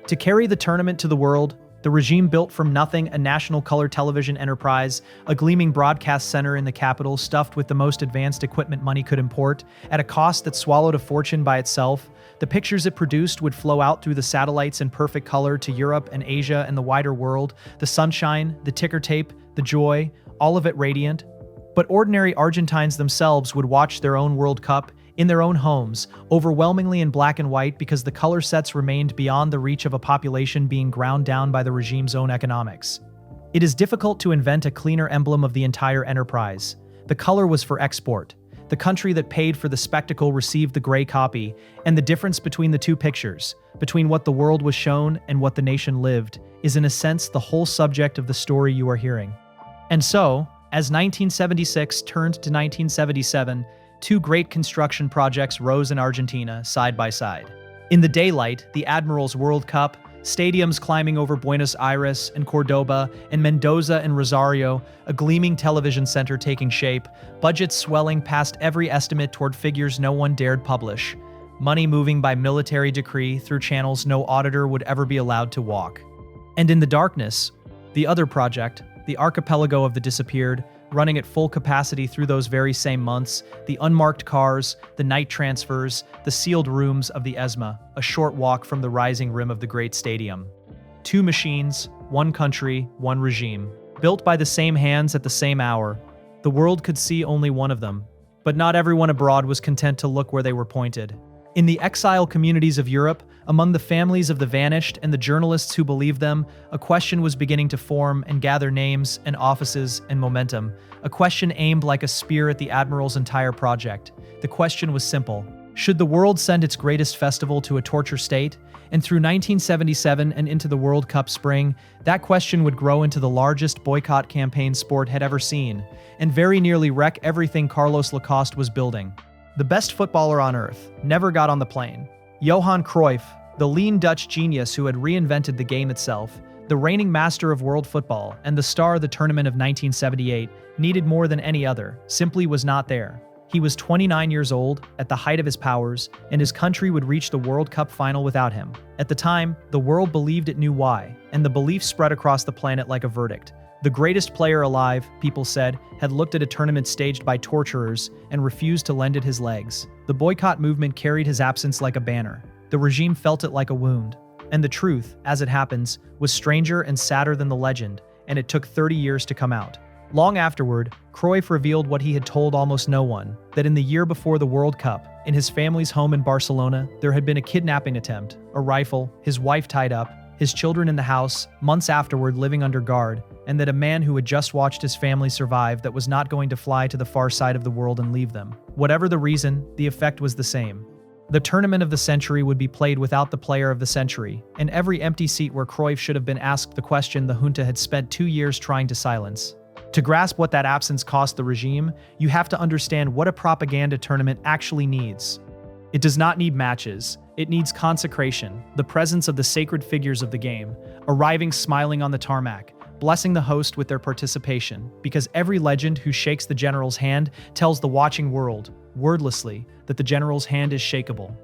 To carry the tournament to the world, the regime built from nothing a national color television enterprise, a gleaming broadcast center in the capital stuffed with the most advanced equipment money could import, at a cost that swallowed a fortune by itself. The pictures it produced would flow out through the satellites in perfect color to Europe and Asia and the wider world, the sunshine, the ticker tape, the joy, all of it radiant. But ordinary Argentines themselves would watch their own World Cup in their own homes, overwhelmingly in black and white because the color sets remained beyond the reach of a population being ground down by the regime's own economics. It is difficult to invent a cleaner emblem of the entire enterprise. The color was for export. The country that paid for the spectacle received the gray copy, and the difference between the two pictures, between what the world was shown and what the nation lived, is in a sense the whole subject of the story you are hearing. And so, as 1976 turned to 1977, two great construction projects rose in Argentina side by side. In the daylight, the Admiral's World Cup, stadiums climbing over Buenos Aires and Cordoba and Mendoza and Rosario, a gleaming television center taking shape, budgets swelling past every estimate toward figures no one dared publish, money moving by military decree through channels no auditor would ever be allowed to walk. And in the darkness, the other project, the archipelago of the disappeared, running at full capacity through those very same months, the unmarked cars, the night transfers, the sealed rooms of the ESMA, a short walk from the rising rim of the great stadium. Two machines, one country, one regime, built by the same hands at the same hour. The world could see only one of them, but not everyone abroad was content to look where they were pointed. In the exile communities of Europe, among the families of the vanished and the journalists who believed them, a question was beginning to form and gather names and offices and momentum. A question aimed like a spear at the Admiral's entire project. The question was simple. Should the world send its greatest festival to a torture state? And through 1977 and into the World Cup spring, that question would grow into the largest boycott campaign sport had ever seen, and very nearly wreck everything Carlos Lacoste was building. The best footballer on earth never got on the plane. Johan Cruyff, the lean Dutch genius who had reinvented the game itself, the reigning master of world football and the star of the tournament of 1978, needed more than any other, simply was not there. He was 29 years old, at the height of his powers, and his country would reach the World Cup final without him. At the time, the world believed it knew why, and the belief spread across the planet like a verdict. The greatest player alive, people said, had looked at a tournament staged by torturers and refused to lend it his legs. The boycott movement carried his absence like a banner. The regime felt it like a wound. And the truth, as it happens, was stranger and sadder than the legend, and it took 30 years to come out. Long afterward, Cruyff revealed what he had told almost no one, that in the year before the World Cup, in his family's home in Barcelona, there had been a kidnapping attempt, a rifle, his wife tied up, his children in the house, months afterward living under guard, and that a man who had just watched his family survive that was not going to fly to the far side of the world and leave them. Whatever the reason, the effect was the same. The tournament of the century would be played without the player of the century, and every empty seat where Cruyff should have been asked the question the junta had spent 2 years trying to silence. To grasp what that absence cost the regime, you have to understand what a propaganda tournament actually needs. It does not need matches. It needs consecration, the presence of the sacred figures of the game, arriving smiling on the tarmac, blessing the host with their participation, because every legend who shakes the general's hand tells the watching world, wordlessly, that the general's hand is shakeable.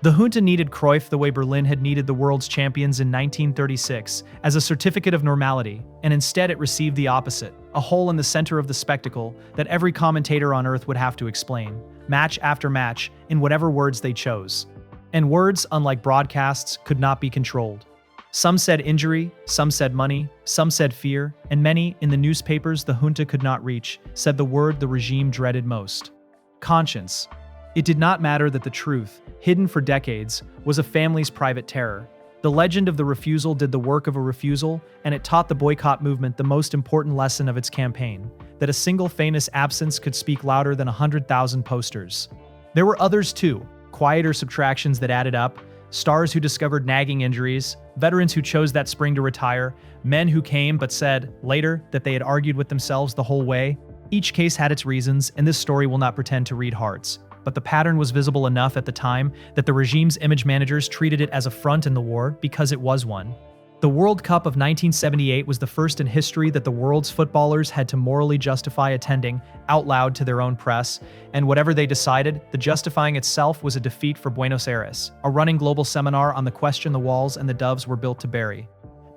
The junta needed Cruyff the way Berlin had needed the world's champions in 1936, as a certificate of normality, and instead it received the opposite, a hole in the center of the spectacle that every commentator on earth would have to explain, match after match, in whatever words they chose. And words, unlike broadcasts, could not be controlled. Some said injury, some said money, some said fear, and many, in the newspapers the junta could not reach, said the word the regime dreaded most: conscience. It did not matter that the truth, hidden for decades, was a family's private terror. The legend of the refusal did the work of a refusal, and it taught the boycott movement the most important lesson of its campaign, that a single famous absence could speak louder than 100,000 posters. There were others too, quieter subtractions that added up, stars who discovered nagging injuries, veterans who chose that spring to retire, men who came but said, later, that they had argued with themselves the whole way. Each case had its reasons, and this story will not pretend to read hearts. But the pattern was visible enough at the time that the regime's image managers treated it as a front in the war because it was one. The World Cup of 1978 was the first in history that the world's footballers had to morally justify attending out loud to their own press, and whatever they decided, the justifying itself was a defeat for Buenos Aires, a running global seminar on the question the walls and the doves were built to bury.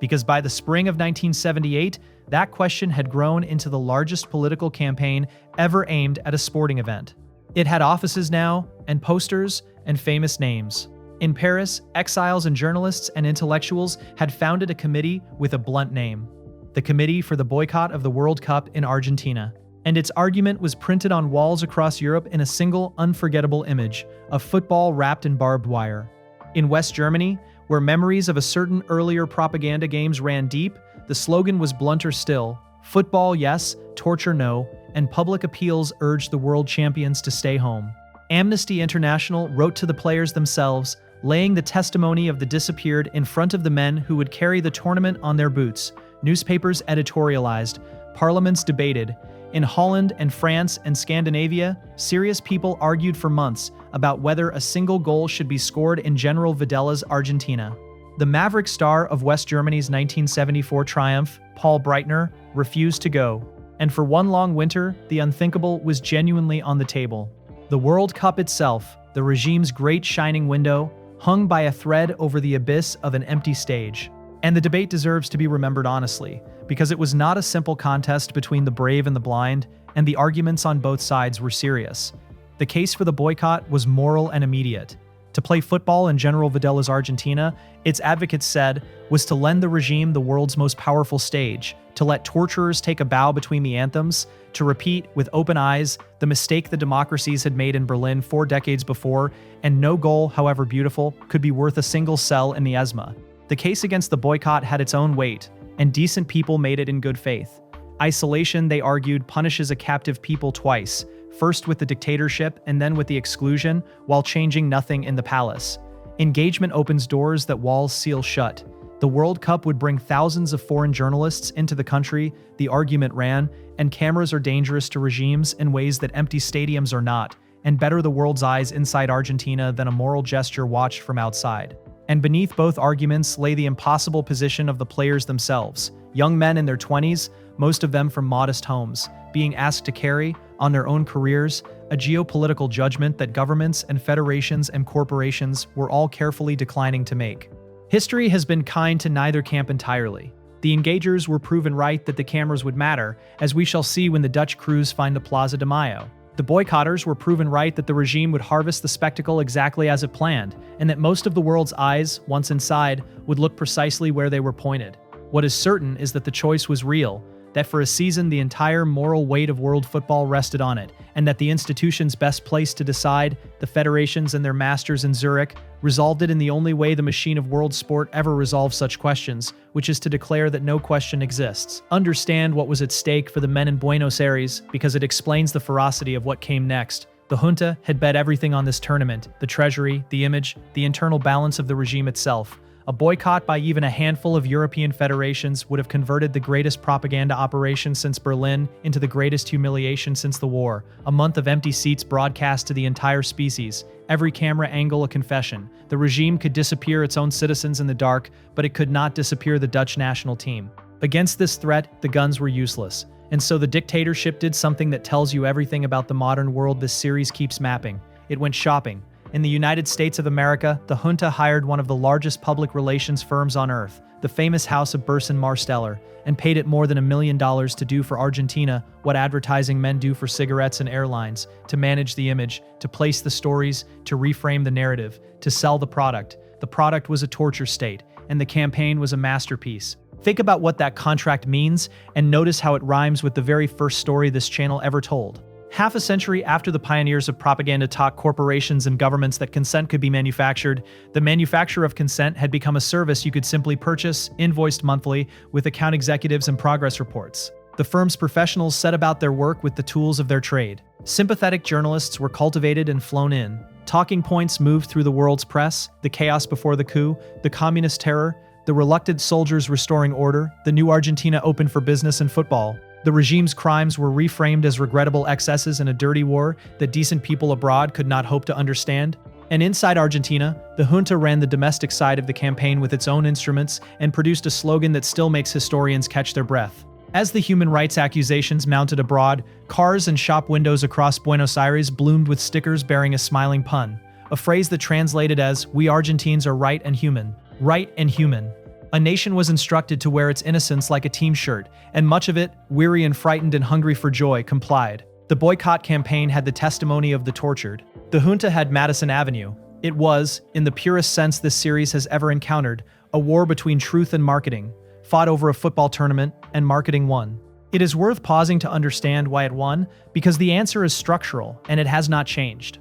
Because by the spring of 1978, that question had grown into the largest political campaign ever aimed at a sporting event. It had offices now, and posters, and famous names. In Paris, exiles and journalists and intellectuals had founded a committee with a blunt name: the Committee for the Boycott of the World Cup in Argentina. And its argument was printed on walls across Europe in a single, unforgettable image, of football wrapped in barbed wire. In West Germany, where memories of a certain earlier propaganda games ran deep, the slogan was blunter still: football yes, torture no, and public appeals urged the world champions to stay home. Amnesty International wrote to the players themselves, laying the testimony of the disappeared in front of the men who would carry the tournament on their boots. Newspapers editorialized, parliaments debated. In Holland and France and Scandinavia, serious people argued for months about whether a single goal should be scored in General Videla's Argentina. The maverick star of West Germany's 1974 triumph, Paul Breitner, refused to go. And for one long winter, the unthinkable was genuinely on the table. The World Cup itself, the regime's great shining window, hung by a thread over the abyss of an empty stage. And the debate deserves to be remembered honestly, because it was not a simple contest between the brave and the blind, and the arguments on both sides were serious. The case for the boycott was moral and immediate. To play football in General Videla's Argentina, its advocates said, was to lend the regime the world's most powerful stage, to let torturers take a bow between the anthems, to repeat, with open eyes, the mistake the democracies had made in Berlin 4 decades before, and no goal, however beautiful, could be worth a single cell in the ESMA. The case against the boycott had its own weight, and decent people made it in good faith. Isolation, they argued, punishes a captive people twice, first with the dictatorship and then with the exclusion, while changing nothing in the palace. Engagement opens doors that walls seal shut. The World Cup would bring thousands of foreign journalists into the country, the argument ran, and cameras are dangerous to regimes in ways that empty stadiums are not, and better the world's eyes inside Argentina than a moral gesture watched from outside. And beneath both arguments lay the impossible position of the players themselves, young men in their 20s, most of them from modest homes, being asked to carry, on their own careers, a geopolitical judgment that governments and federations and corporations were all carefully declining to make. History has been kind to neither camp entirely. The engagers were proven right that the cameras would matter, as we shall see when the Dutch crews find the Plaza de Mayo. The boycotters were proven right that the regime would harvest the spectacle exactly as it planned, and that most of the world's eyes, once inside, would look precisely where they were pointed. What is certain is that the choice was real, that for a season the entire moral weight of world football rested on it, and that the institutions best placed to decide, the federations and their masters in Zurich, resolved it in the only way the machine of world sport ever resolves such questions, which is to declare that no question exists. Understand what was at stake for the men in Buenos Aires, because it explains the ferocity of what came next. The junta had bet everything on this tournament, the treasury, the image, the internal balance of the regime itself. A boycott by even a handful of European federations would have converted the greatest propaganda operation since Berlin into the greatest humiliation since the war. A month of empty seats broadcast to the entire species. Every camera angle a confession. The regime could disappear its own citizens in the dark, but it could not disappear the Dutch national team. Against this threat, the guns were useless. And so the dictatorship did something that tells you everything about the modern world this series keeps mapping. It went shopping. In the United States of America, the junta hired one of the largest public relations firms on earth, the famous House of Burson Marsteller, and paid it more than $1 million to do for Argentina what advertising men do for cigarettes and airlines, to manage the image, to place the stories, to reframe the narrative, to sell the product. The product was a torture state, and the campaign was a masterpiece. Think about what that contract means, and notice how it rhymes with the very first story this channel ever told. Half a century after the pioneers of propaganda taught corporations and governments that consent could be manufactured, the manufacture of consent had become a service you could simply purchase, invoiced monthly, with account executives and progress reports. The firm's professionals set about their work with the tools of their trade. Sympathetic journalists were cultivated and flown in. Talking points moved through the world's press, the chaos before the coup, the communist terror, the reluctant soldiers restoring order, the new Argentina open for business and football. The regime's crimes were reframed as regrettable excesses in a dirty war that decent people abroad could not hope to understand. And inside Argentina, the junta ran the domestic side of the campaign with its own instruments and produced a slogan that still makes historians catch their breath. As the human rights accusations mounted abroad, cars and shop windows across Buenos Aires bloomed with stickers bearing a smiling pun, a phrase that translated as, "We Argentines are right and human." Right and human. A nation was instructed to wear its innocence like a team shirt, and much of it, weary and frightened and hungry for joy, complied. The boycott campaign had the testimony of the tortured. The junta had Madison Avenue. It was, in the purest sense this series has ever encountered, a war between truth and marketing, fought over a football tournament, and marketing won. It is worth pausing to understand why it won, because the answer is structural, and it has not changed.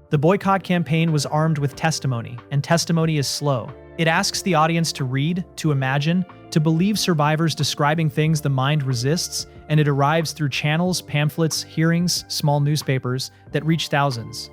The boycott campaign was armed with testimony, and testimony is slow. It asks the audience to read, to imagine, to believe survivors describing things the mind resists, and it arrives through channels, pamphlets, hearings, small newspapers that reach thousands.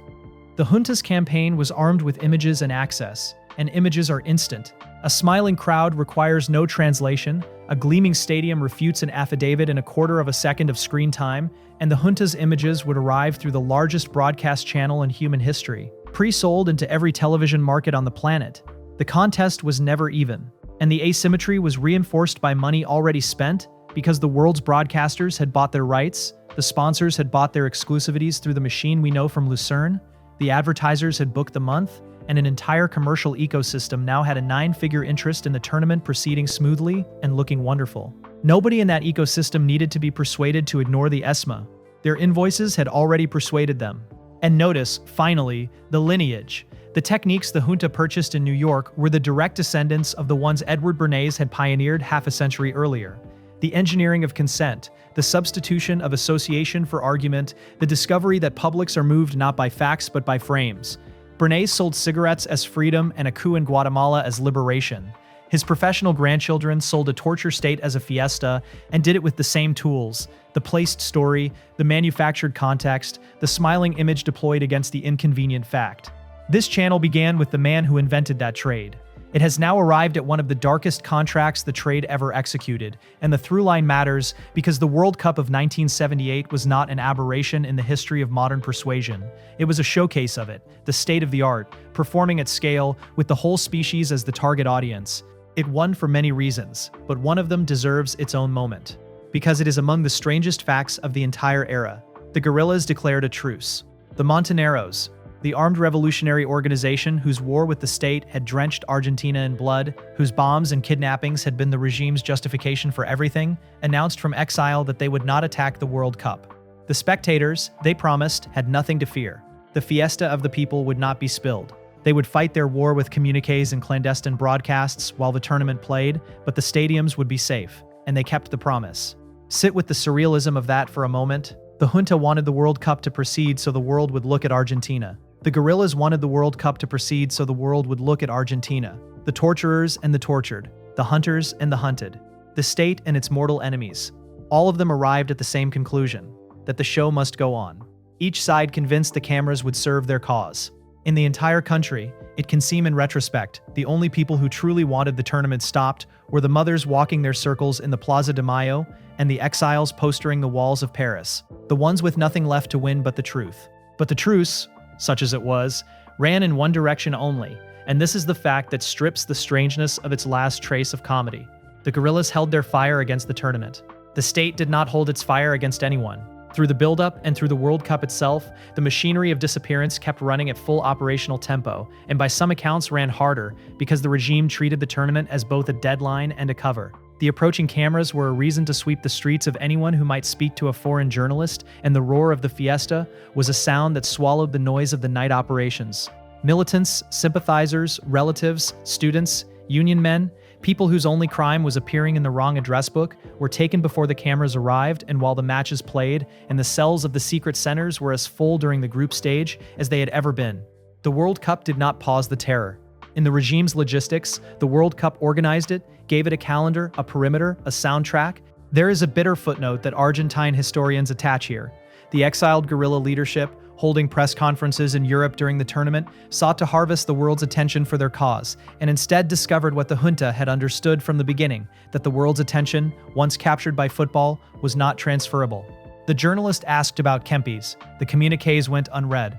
The junta's campaign was armed with images and access, and images are instant. A smiling crowd requires no translation, a gleaming stadium refutes an affidavit in a quarter of a second of screen time, and the junta's images would arrive through the largest broadcast channel in human history, pre-sold into every television market on the planet. The contest was never even, and the asymmetry was reinforced by money already spent because the world's broadcasters had bought their rights, the sponsors had bought their exclusivities through the machine we know from Lucerne, the advertisers had booked the month, and an entire commercial ecosystem now had a 9-figure interest in the tournament proceeding smoothly and looking wonderful. Nobody in that ecosystem needed to be persuaded to ignore the ESMA. Their invoices had already persuaded them. And notice, finally, the lineage. The techniques the junta purchased in New York were the direct descendants of the ones Edward Bernays had pioneered half a century earlier. The engineering of consent, the substitution of association for argument, the discovery that publics are moved not by facts but by frames. Bernays sold cigarettes as freedom and a coup in Guatemala as liberation. His professional grandchildren sold a torture state as a fiesta and did it with the same tools: the placed story, the manufactured context, the smiling image deployed against the inconvenient fact. This channel began with the man who invented that trade. It has now arrived at one of the darkest contracts the trade ever executed, and the through line matters because the World Cup of 1978 was not an aberration in the history of modern persuasion. It was a showcase of it, the state of the art, performing at scale, with the whole species as the target audience. It won for many reasons, but one of them deserves its own moment. Because it is among the strangest facts of the entire era. The guerrillas declared a truce. The Montoneros, the armed revolutionary organization whose war with the state had drenched Argentina in blood, whose bombs and kidnappings had been the regime's justification for everything, announced from exile that they would not attack the World Cup. The spectators, they promised, had nothing to fear. The fiesta of the people would not be spilled. They would fight their war with communiques and clandestine broadcasts while the tournament played, but the stadiums would be safe, and they kept the promise. Sit with the surrealism of that for a moment. The junta wanted the World Cup to proceed so the world would look at Argentina. The guerrillas wanted the World Cup to proceed so the world would look at Argentina. The torturers and the tortured, the hunters and the hunted, the state and its mortal enemies. All of them arrived at the same conclusion, that the show must go on. Each side convinced the cameras would serve their cause. In the entire country, it can seem in retrospect, the only people who truly wanted the tournament stopped were the mothers walking their circles in the Plaza de Mayo and the exiles postering the walls of Paris, the ones with nothing left to win but the truth. But the truce, such as it was, ran in one direction only, and this is the fact that strips the strangeness of its last trace of comedy. The guerrillas held their fire against the tournament. The state did not hold its fire against anyone. Through the buildup and through the World Cup itself, the machinery of disappearance kept running at full operational tempo, and by some accounts ran harder because the regime treated the tournament as both a deadline and a cover. The approaching cameras were a reason to sweep the streets of anyone who might speak to a foreign journalist, and the roar of the fiesta was a sound that swallowed the noise of the night operations. Militants, sympathizers, relatives, students, union men, people whose only crime was appearing in the wrong address book, were taken before the cameras arrived and while the matches played, and the cells of the secret centers were as full during the group stage as they had ever been. The World Cup did not pause the terror. In the regime's logistics, the World Cup organized it, gave it a calendar, a perimeter, a soundtrack. There is a bitter footnote that Argentine historians attach here. The exiled guerrilla leadership, holding press conferences in Europe during the tournament, sought to harvest the world's attention for their cause, and instead discovered what the junta had understood from the beginning, that the world's attention, once captured by football, was not transferable. The journalist asked about Kempes. The communiques went unread.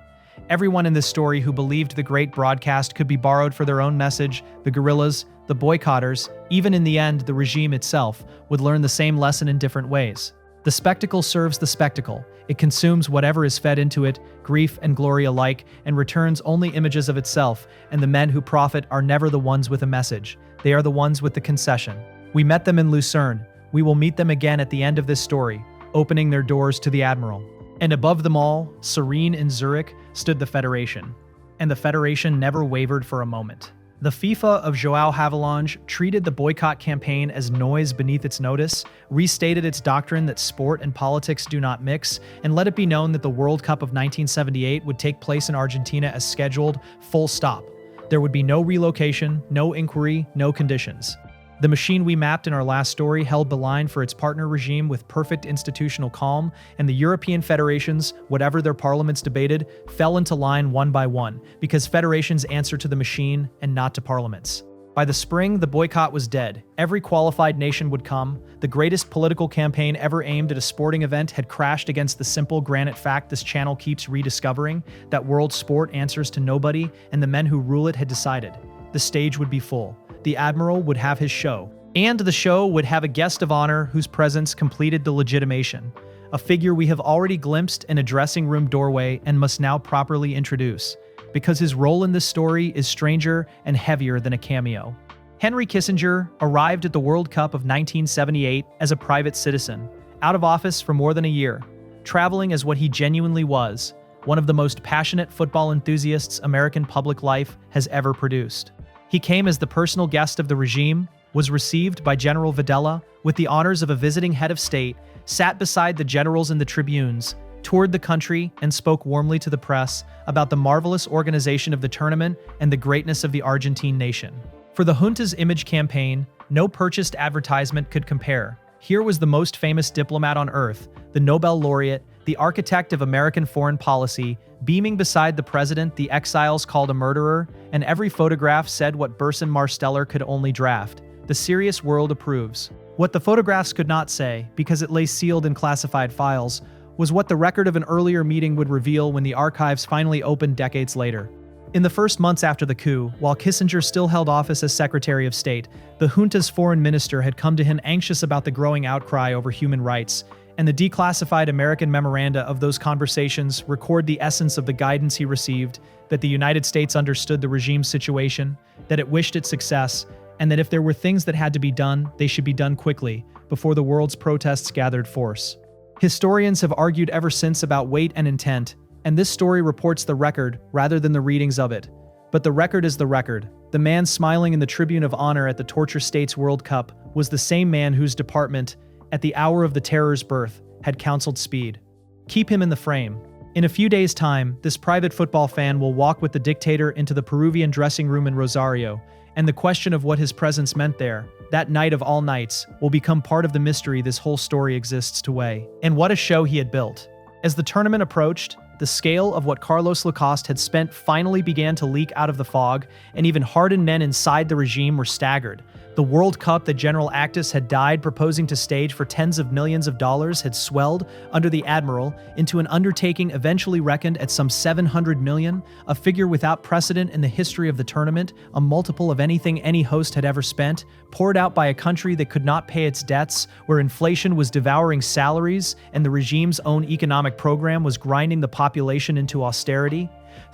Everyone in this story who believed the great broadcast could be borrowed for their own message, the guerrillas, the boycotters, even in the end the regime itself, would learn the same lesson in different ways. The spectacle serves the spectacle. It consumes whatever is fed into it, grief and glory alike, and returns only images of itself, and the men who profit are never the ones with a message. They are the ones with the concession. We met them in Lucerne. We will meet them again at the end of this story, opening their doors to the Admiral. And above them all, serene in Zurich, stood the Federation. And the Federation never wavered for a moment. The FIFA of João Havelange treated the boycott campaign as noise beneath its notice, restated its doctrine that sport and politics do not mix, and let it be known that the World Cup of 1978 would take place in Argentina as scheduled, full stop. There would be no relocation, no inquiry, no conditions. The machine we mapped in our last story held the line for its partner regime with perfect institutional calm, and the European federations, whatever their parliaments debated, fell into line one by one, because federations answer to the machine and not to parliaments. By the spring, the boycott was dead. Every qualified nation would come. The greatest political campaign ever aimed at a sporting event had crashed against the simple granite fact this channel keeps rediscovering, that world sport answers to nobody, and the men who rule it had decided. The stage would be full. The Admiral would have his show. And the show would have a guest of honor whose presence completed the legitimation. A figure we have already glimpsed in a dressing room doorway and must now properly introduce, because his role in this story is stranger and heavier than a cameo. Henry Kissinger arrived at the World Cup of 1978 as a private citizen, out of office for more than a year, traveling as what he genuinely was, one of the most passionate football enthusiasts American public life has ever produced. He came as the personal guest of the regime, was received by General Videla with the honors of a visiting head of state, sat beside the generals in the tribunes, toured the country, and spoke warmly to the press about the marvelous organization of the tournament and the greatness of the Argentine nation. For the junta's image campaign, no purchased advertisement could compare. Here was the most famous diplomat on earth, the Nobel laureate, the architect of American foreign policy, beaming beside the president the exiles called a murderer, and every photograph said what Burson Marsteller could only draft. The serious world approves. What the photographs could not say, because it lay sealed in classified files, was what the record of an earlier meeting would reveal when the archives finally opened decades later. In the first months after the coup, while Kissinger still held office as Secretary of State, the junta's foreign minister had come to him anxious about the growing outcry over human rights, and the declassified American memoranda of those conversations record the essence of the guidance he received, that the United States understood the regime's situation, that it wished its success, and that if there were things that had to be done, they should be done quickly, before the world's protests gathered force. Historians have argued ever since about weight and intent, and this story reports the record rather than the readings of it. But the record is the record. The man smiling in the tribune of honor at the Torture States World Cup was the same man whose department, at the hour of the terror's birth, had counseled speed. Keep him in the frame. In a few days' time, this private football fan will walk with the dictator into the Peruvian dressing room in Rosario, and the question of what his presence meant there, that night of all nights, will become part of the mystery this whole story exists to weigh. And what a show he had built. As the tournament approached, the scale of what Carlos Lacoste had spent finally began to leak out of the fog, and even hardened men inside the regime were staggered. The World Cup that General Actis had died proposing to stage for tens of millions of dollars had swelled, under the Admiral, into an undertaking eventually reckoned at some 700 million, a figure without precedent in the history of the tournament, a multiple of anything any host had ever spent, poured out by a country that could not pay its debts, where inflation was devouring salaries and the regime's own economic program was grinding the population into austerity.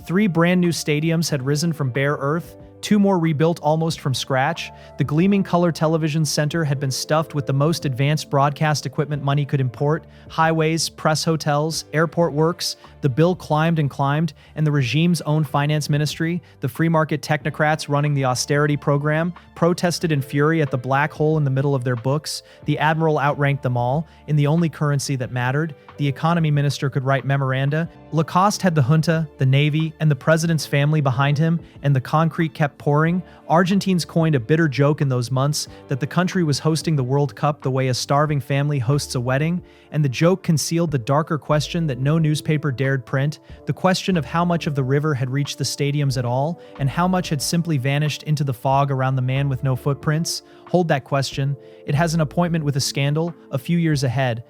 3 brand new stadiums had risen from bare earth, 2 more rebuilt almost from scratch. The gleaming color television center had been stuffed with the most advanced broadcast equipment money could import, highways, press hotels, airport works. The bill climbed and climbed, and the regime's own finance ministry, the free market technocrats running the austerity program, protested in fury at the black hole in the middle of their books. The Admiral outranked them all, in the only currency that mattered. The economy minister could write memoranda. Lacoste had the junta, the navy, and the president's family behind him, and the concrete kept pouring. Argentines coined a bitter joke in those months that the country was hosting the World Cup the way a starving family hosts a wedding, and the joke concealed the darker question that no newspaper dared print, the question of how much of the river had reached the stadiums at all, and how much had simply vanished into the fog around the man with no footprints. Hold that question. It has an appointment with a scandal, a few years ahead.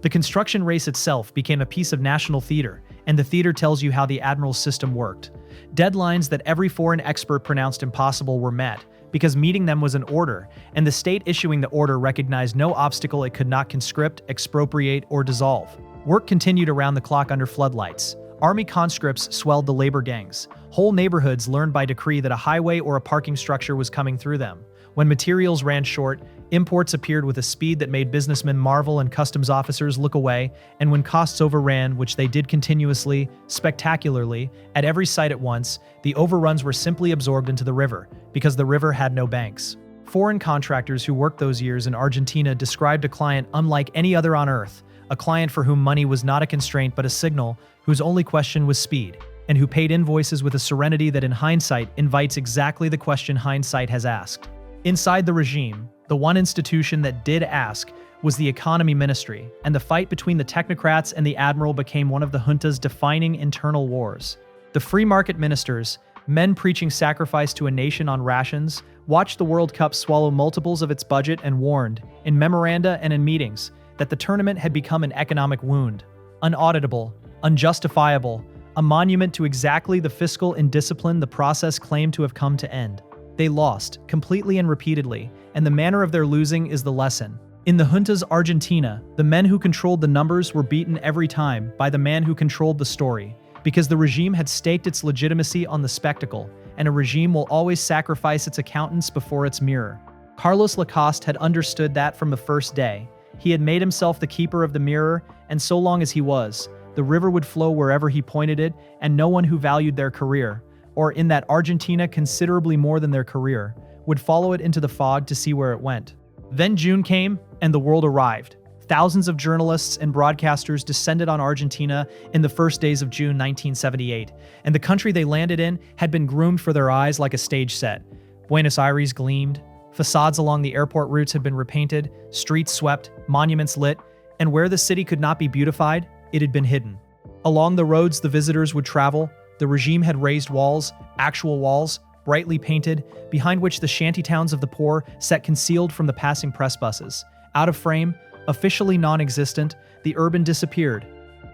The construction race itself became a piece of national theater, and the theater tells you how the Admiral's system worked. Deadlines that every foreign expert pronounced impossible were met, because meeting them was an order, and the state issuing the order recognized no obstacle it could not conscript, expropriate, or dissolve. Work continued around the clock under floodlights. Army conscripts swelled the labor gangs. Whole neighborhoods learned by decree that a highway or a parking structure was coming through them. When materials ran short, imports appeared with a speed that made businessmen marvel and customs officers look away, and when costs overran, which they did continuously, spectacularly, at every site at once, the overruns were simply absorbed into the river, because the river had no banks. Foreign contractors who worked those years in Argentina described a client unlike any other on earth, a client for whom money was not a constraint but a signal, whose only question was speed, and who paid invoices with a serenity that in hindsight invites exactly the question hindsight has asked. Inside the regime, the one institution that did ask was the economy ministry, and the fight between the technocrats and the Admiral became one of the junta's defining internal wars. The free market ministers, men preaching sacrifice to a nation on rations, watched the World Cup swallow multiples of its budget and warned, in memoranda and in meetings, that the tournament had become an economic wound, unauditable, unjustifiable, a monument to exactly the fiscal indiscipline the process claimed to have come to end. They lost, completely and repeatedly, and the manner of their losing is the lesson. In the junta's Argentina, the men who controlled the numbers were beaten every time by the man who controlled the story, because the regime had staked its legitimacy on the spectacle, and a regime will always sacrifice its accountants before its mirror. Carlos Lacoste had understood that from the first day. He had made himself the keeper of the mirror, and so long as he was, The river would flow wherever he pointed it, and no one who valued their career, or in that Argentina considerably more than their career, would follow it into the fog to see where it went. Then June came, and the world arrived. Thousands of journalists and broadcasters descended on Argentina in the first days of June 1978, and the country they landed in had been groomed for their eyes like a stage set. Buenos Aires gleamed, facades along the airport routes had been repainted, streets swept, monuments lit, and where the city could not be beautified, it had been hidden. Along the roads the visitors would travel, the regime had raised walls, actual walls, brightly painted, behind which the shantytowns of the poor sat concealed from the passing press buses. Out of frame, officially non-existent, the urban disappeared.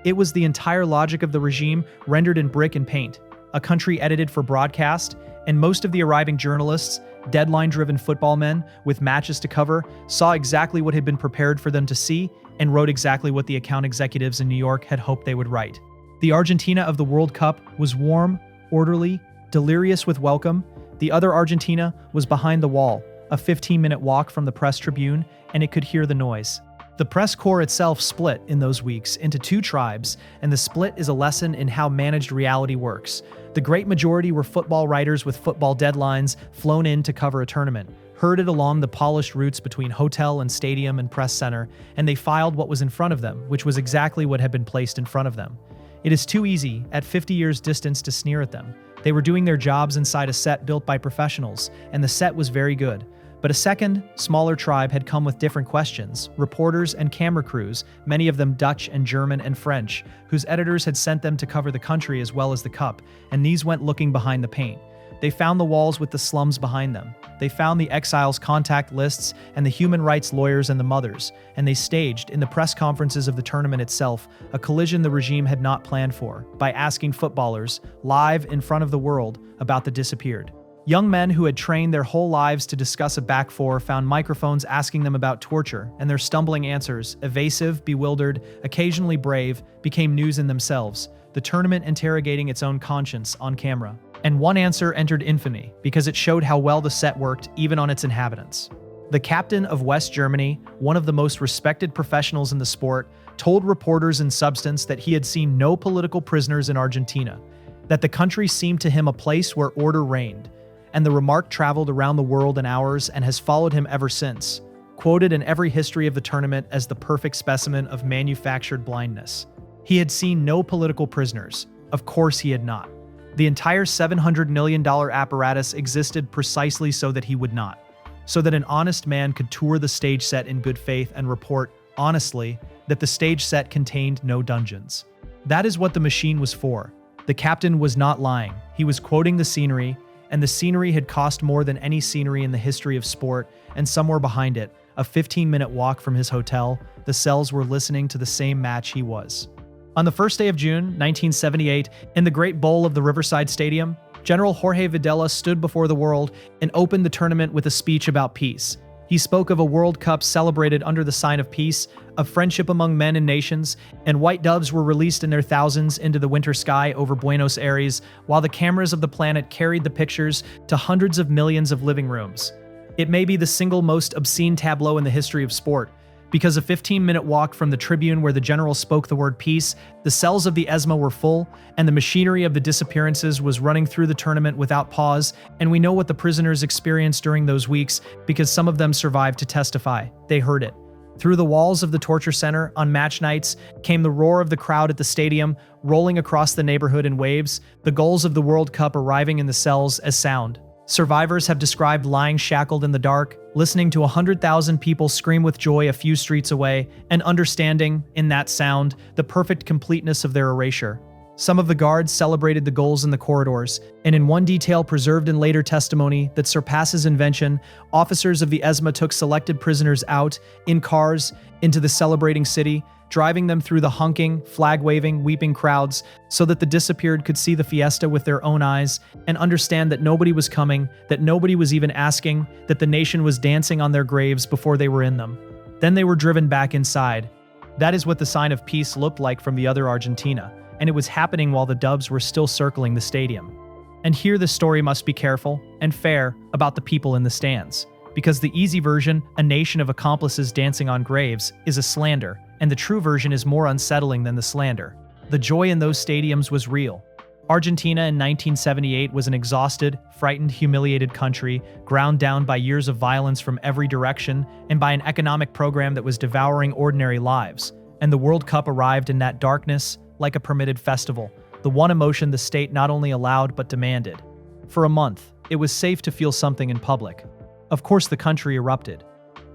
It was the entire logic of the regime rendered in brick and paint, a country edited for broadcast, and most of the arriving journalists, deadline-driven football men with matches to cover, saw exactly what had been prepared for them to see and wrote exactly what the account executives in New York had hoped they would write. The Argentina of the World Cup was warm, orderly, delirious with welcome. The other Argentina was behind the wall, a 15-minute walk from the press tribune, and it could hear the noise. The press corps itself split in those weeks into two tribes, and the split is a lesson in how managed reality works. The great majority were football writers with football deadlines flown in to cover a tournament, herded along the polished routes between hotel and stadium and press center, and they filed what was in front of them, which was exactly what had been placed in front of them. It is too easy, at 50 years' distance, to sneer at them. They were doing their jobs inside a set built by professionals, and the set was very good. But a second, smaller tribe had come with different questions, reporters and camera crews, many of them Dutch and German and French, whose editors had sent them to cover the country as well as the cup, and these went looking behind the paint. They found the walls with the slums behind them. They found the exiles' contact lists and the human rights lawyers and the mothers, and they staged, in the press conferences of the tournament itself, a collision the regime had not planned for, by asking footballers, live in front of the world, about the disappeared. Young men who had trained their whole lives to discuss a back four found microphones asking them about torture, and their stumbling answers, evasive, bewildered, occasionally brave, became news in themselves, the tournament interrogating its own conscience on camera. And one answer entered infamy, because it showed how well the set worked even on its inhabitants. The captain of West Germany, one of the most respected professionals in the sport, told reporters in substance that he had seen no political prisoners in Argentina, that the country seemed to him a place where order reigned, and the remark traveled around the world in hours and has followed him ever since, quoted in every history of the tournament as the perfect specimen of manufactured blindness. He had seen no political prisoners. Of course he had not. The entire $700 million apparatus existed precisely so that he would not, so that an honest man could tour the stage set in good faith and report, honestly, that the stage set contained no dungeons. That is what the machine was for. The captain was not lying. He was quoting the scenery, and the scenery had cost more than any scenery in the history of sport, and somewhere behind it, a 15-minute walk from his hotel, the cells were listening to the same match he was. On the first day of June, 1978, in the Great Bowl of the Riverside Stadium, General Jorge Videla stood before the world and opened the tournament with a speech about peace. He spoke of a World Cup celebrated under the sign of peace, of friendship among men and nations, and white doves were released in their thousands into the winter sky over Buenos Aires, while the cameras of the planet carried the pictures to hundreds of millions of living rooms. It may be the single most obscene tableau in the history of sport, because a 15-minute walk from the tribune where the general spoke the word peace, the cells of the ESMA were full, and the machinery of the disappearances was running through the tournament without pause, and we know what the prisoners experienced during those weeks because some of them survived to testify. They heard it. Through the walls of the torture center, on match nights, came the roar of the crowd at the stadium, rolling across the neighborhood in waves, the goals of the World Cup arriving in the cells as sound. Survivors have described lying shackled in the dark, listening to 100,000 people scream with joy a few streets away, and understanding, in that sound, the perfect completeness of their erasure. Some of the guards celebrated the goals in the corridors, and in one detail preserved in later testimony that surpasses invention, officers of the ESMA took selected prisoners out, in cars, into the celebrating city, driving them through the honking, flag-waving, weeping crowds so that the disappeared could see the fiesta with their own eyes and understand that nobody was coming, that nobody was even asking, that the nation was dancing on their graves before they were in them. Then they were driven back inside. That is what the sign of peace looked like from the other Argentina, and it was happening while the doves were still circling the stadium. And here the story must be careful and fair about the people in the stands, because the easy version, a nation of accomplices dancing on graves, is a slander, and the true version is more unsettling than the slander. The joy in those stadiums was real. Argentina in 1978 was an exhausted, frightened, humiliated country, ground down by years of violence from every direction and by an economic program that was devouring ordinary lives. And the World Cup arrived in that darkness, like a permitted festival, the one emotion the state not only allowed but demanded. For a month, it was safe to feel something in public. Of course, the country erupted.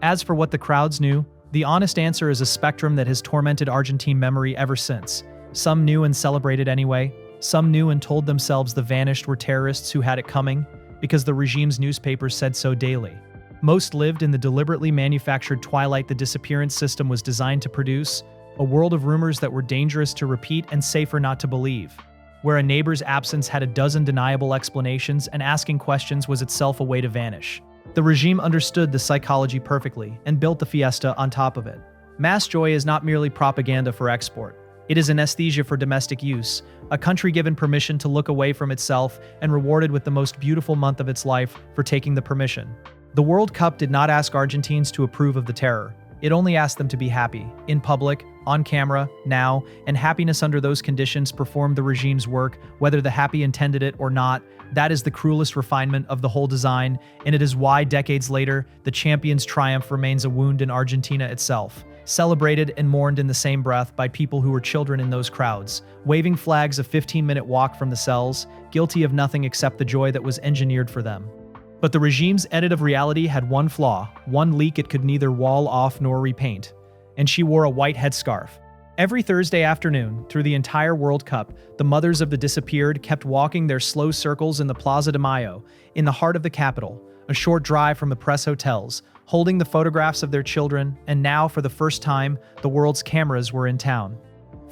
As for what the crowds knew, the honest answer is a spectrum that has tormented Argentine memory ever since. Some knew and celebrated anyway. Some knew and told themselves the vanished were terrorists who had it coming, because the regime's newspapers said so daily. Most lived in the deliberately manufactured twilight the disappearance system was designed to produce, a world of rumors that were dangerous to repeat and safer not to believe, where a neighbor's absence had a dozen deniable explanations and asking questions was itself a way to vanish. The regime understood the psychology perfectly and built the fiesta on top of it. Mass joy is not merely propaganda for export. It is anesthesia for domestic use, a country given permission to look away from itself and rewarded with the most beautiful month of its life for taking the permission. The World Cup did not ask Argentines to approve of the terror. It only asked them to be happy, in public, on camera, now, and happiness under those conditions performed the regime's work, whether the happy intended it or not. That is the cruelest refinement of the whole design, and it is why, decades later, the champion's triumph remains a wound in Argentina itself, celebrated and mourned in the same breath by people who were children in those crowds, waving flags a 15-minute walk from the cells, guilty of nothing except the joy that was engineered for them. But the regime's edit of reality had one flaw, one leak it could neither wall off nor repaint. And she wore a white headscarf. Every Thursday afternoon, through the entire World Cup, the mothers of the disappeared kept walking their slow circles in the Plaza de Mayo, in the heart of the capital, a short drive from the press hotels, holding the photographs of their children, and now, for the first time, the world's cameras were in town.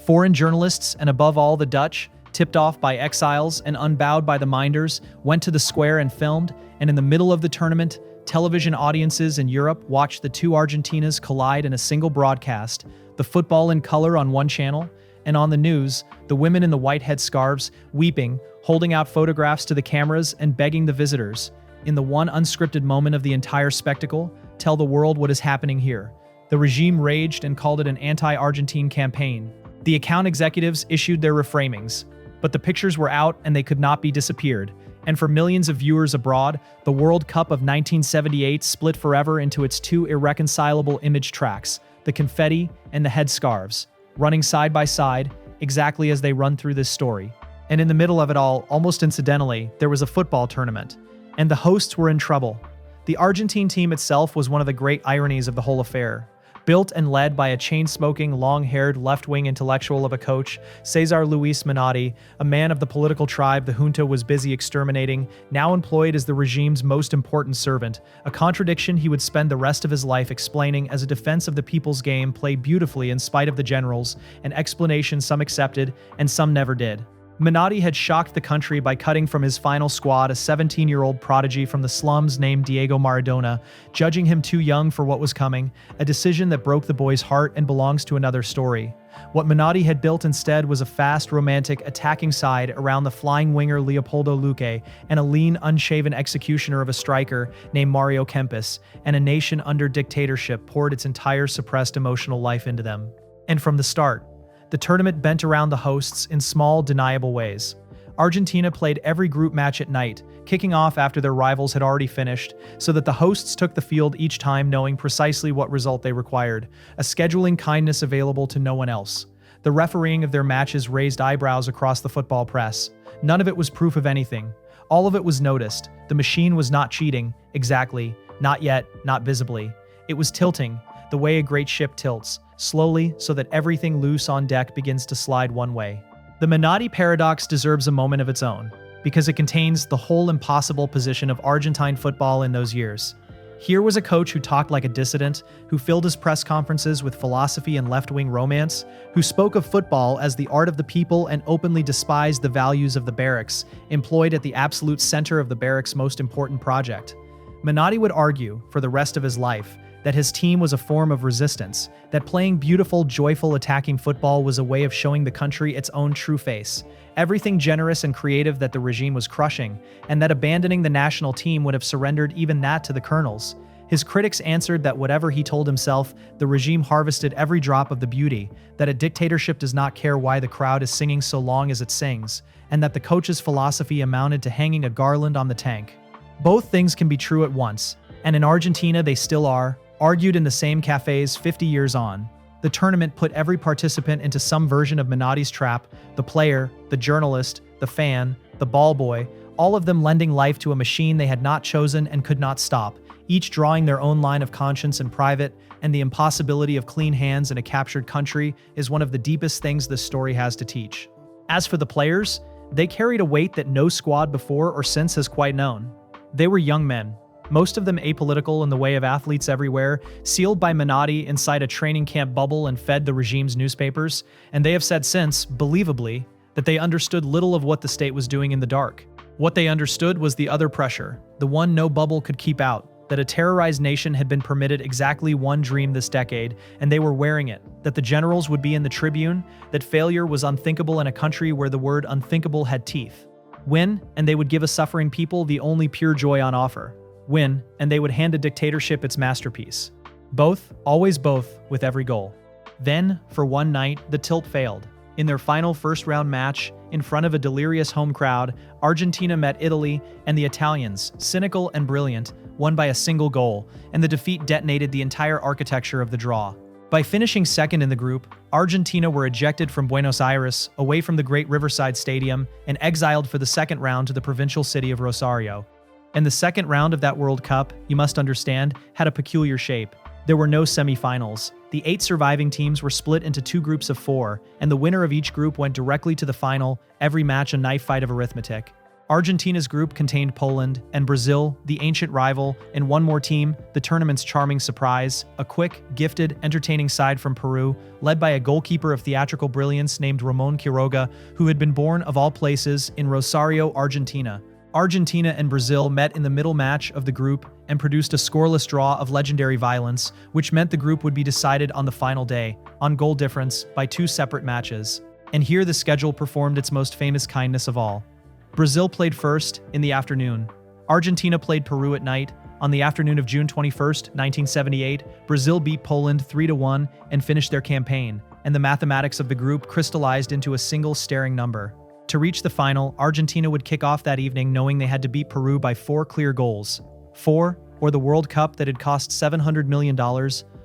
Foreign journalists, and above all the Dutch, tipped off by exiles and unbowed by the minders, went to the square and filmed, and in the middle of the tournament, television audiences in Europe watched the two Argentinas collide in a single broadcast, the football in color on one channel, and on the news, the women in the white headscarves, weeping, holding out photographs to the cameras and begging the visitors, in the one unscripted moment of the entire spectacle, tell the world what is happening here. The regime raged and called it an anti-Argentine campaign. The account executives issued their reframings, but the pictures were out and they could not be disappeared. And for millions of viewers abroad, the World Cup of 1978 split forever into its two irreconcilable image tracks, the confetti and the headscarves, running side by side, exactly as they run through this story. And in the middle of it all, almost incidentally, there was a football tournament. And the hosts were in trouble. The Argentine team itself was one of the great ironies of the whole affair. Built and led by a chain-smoking, long-haired, left-wing intellectual of a coach, Cesar Luis Menotti, a man of the political tribe the junta was busy exterminating, now employed as the regime's most important servant, a contradiction he would spend the rest of his life explaining as a defense of the people's game played beautifully in spite of the generals, an explanation some accepted and some never did. Menotti had shocked the country by cutting from his final squad a 17-year-old prodigy from the slums named Diego Maradona, judging him too young for what was coming, a decision that broke the boy's heart and belongs to another story. What Menotti had built instead was a fast, romantic, attacking side around the flying winger Leopoldo Luque and a lean, unshaven executioner of a striker named Mario Kempes, and a nation under dictatorship poured its entire suppressed emotional life into them. And from the start, the tournament bent around the hosts in small, deniable ways. Argentina played every group match at night, kicking off after their rivals had already finished, so that the hosts took the field each time knowing precisely what result they required, a scheduling kindness available to no one else. The refereeing of their matches raised eyebrows across the football press. None of it was proof of anything. All of it was noticed. The machine was not cheating, exactly, not yet, not visibly. It was tilting, the way a great ship tilts, slowly so that everything loose on deck begins to slide one way. The Menotti paradox deserves a moment of its own, because it contains the whole impossible position of Argentine football in those years. Here was a coach who talked like a dissident, who filled his press conferences with philosophy and left-wing romance, who spoke of football as the art of the people and openly despised the values of the barracks, employed at the absolute center of the barracks' most important project. Menotti would argue, for the rest of his life, that his team was a form of resistance, that playing beautiful, joyful, attacking football was a way of showing the country its own true face, everything generous and creative that the regime was crushing, and that abandoning the national team would have surrendered even that to the colonels. His critics answered that whatever he told himself, the regime harvested every drop of the beauty, that a dictatorship does not care why the crowd is singing so long as it sings, and that the coach's philosophy amounted to hanging a garland on the tank. Both things can be true at once, and in Argentina they still are, argued in the same cafes 50 years on. The tournament put every participant into some version of Menotti's trap, the player, the journalist, the fan, the ball boy, all of them lending life to a machine they had not chosen and could not stop, each drawing their own line of conscience in private, and the impossibility of clean hands in a captured country is one of the deepest things this story has to teach. As for the players, they carried a weight that no squad before or since has quite known. They were young men, most of them apolitical in the way of athletes everywhere, sealed by Menotti inside a training camp bubble and fed the regime's newspapers, and they have said since, believably, that they understood little of what the state was doing in the dark. What they understood was the other pressure, the one no bubble could keep out, that a terrorized nation had been permitted exactly one dream this decade, and they were wearing it, that the generals would be in the tribune, that failure was unthinkable in a country where the word unthinkable had teeth. Win, and they would give a suffering people the only pure joy on offer. Win, and they would hand a dictatorship its masterpiece. Both, always both, with every goal. Then, for one night, the tilt failed. In their final first-round match, in front of a delirious home crowd, Argentina met Italy, and the Italians, cynical and brilliant, won by a single goal, and the defeat detonated the entire architecture of the draw. By finishing second in the group, Argentina were ejected from Buenos Aires, away from the great Riverside Stadium, and exiled for the second round to the provincial city of Rosario. And the second round of that World Cup, you must understand, had a peculiar shape. There were no semi-finals. The 8 surviving teams were split into 2 groups of 4, and the winner of each group went directly to the final, every match a knife fight of arithmetic. Argentina's group contained Poland and Brazil, the ancient rival, and one more team, the tournament's charming surprise, a quick, gifted, entertaining side from Peru, led by a goalkeeper of theatrical brilliance named Ramon Quiroga, who had been born, of all places, in Rosario, Argentina. Argentina and Brazil met in the middle match of the group and produced a scoreless draw of legendary violence, which meant the group would be decided on the final day, on goal difference, by 2 separate matches. And here the schedule performed its most famous kindness of all. Brazil played first, in the afternoon. Argentina played Peru at night. On the afternoon of June 21st, 1978, Brazil beat Poland 3-1 and finished their campaign, and the mathematics of the group crystallized into a single staring number. To reach the final, Argentina would kick off that evening knowing they had to beat Peru by 4 clear goals. 4, or the World Cup that had cost $700 million,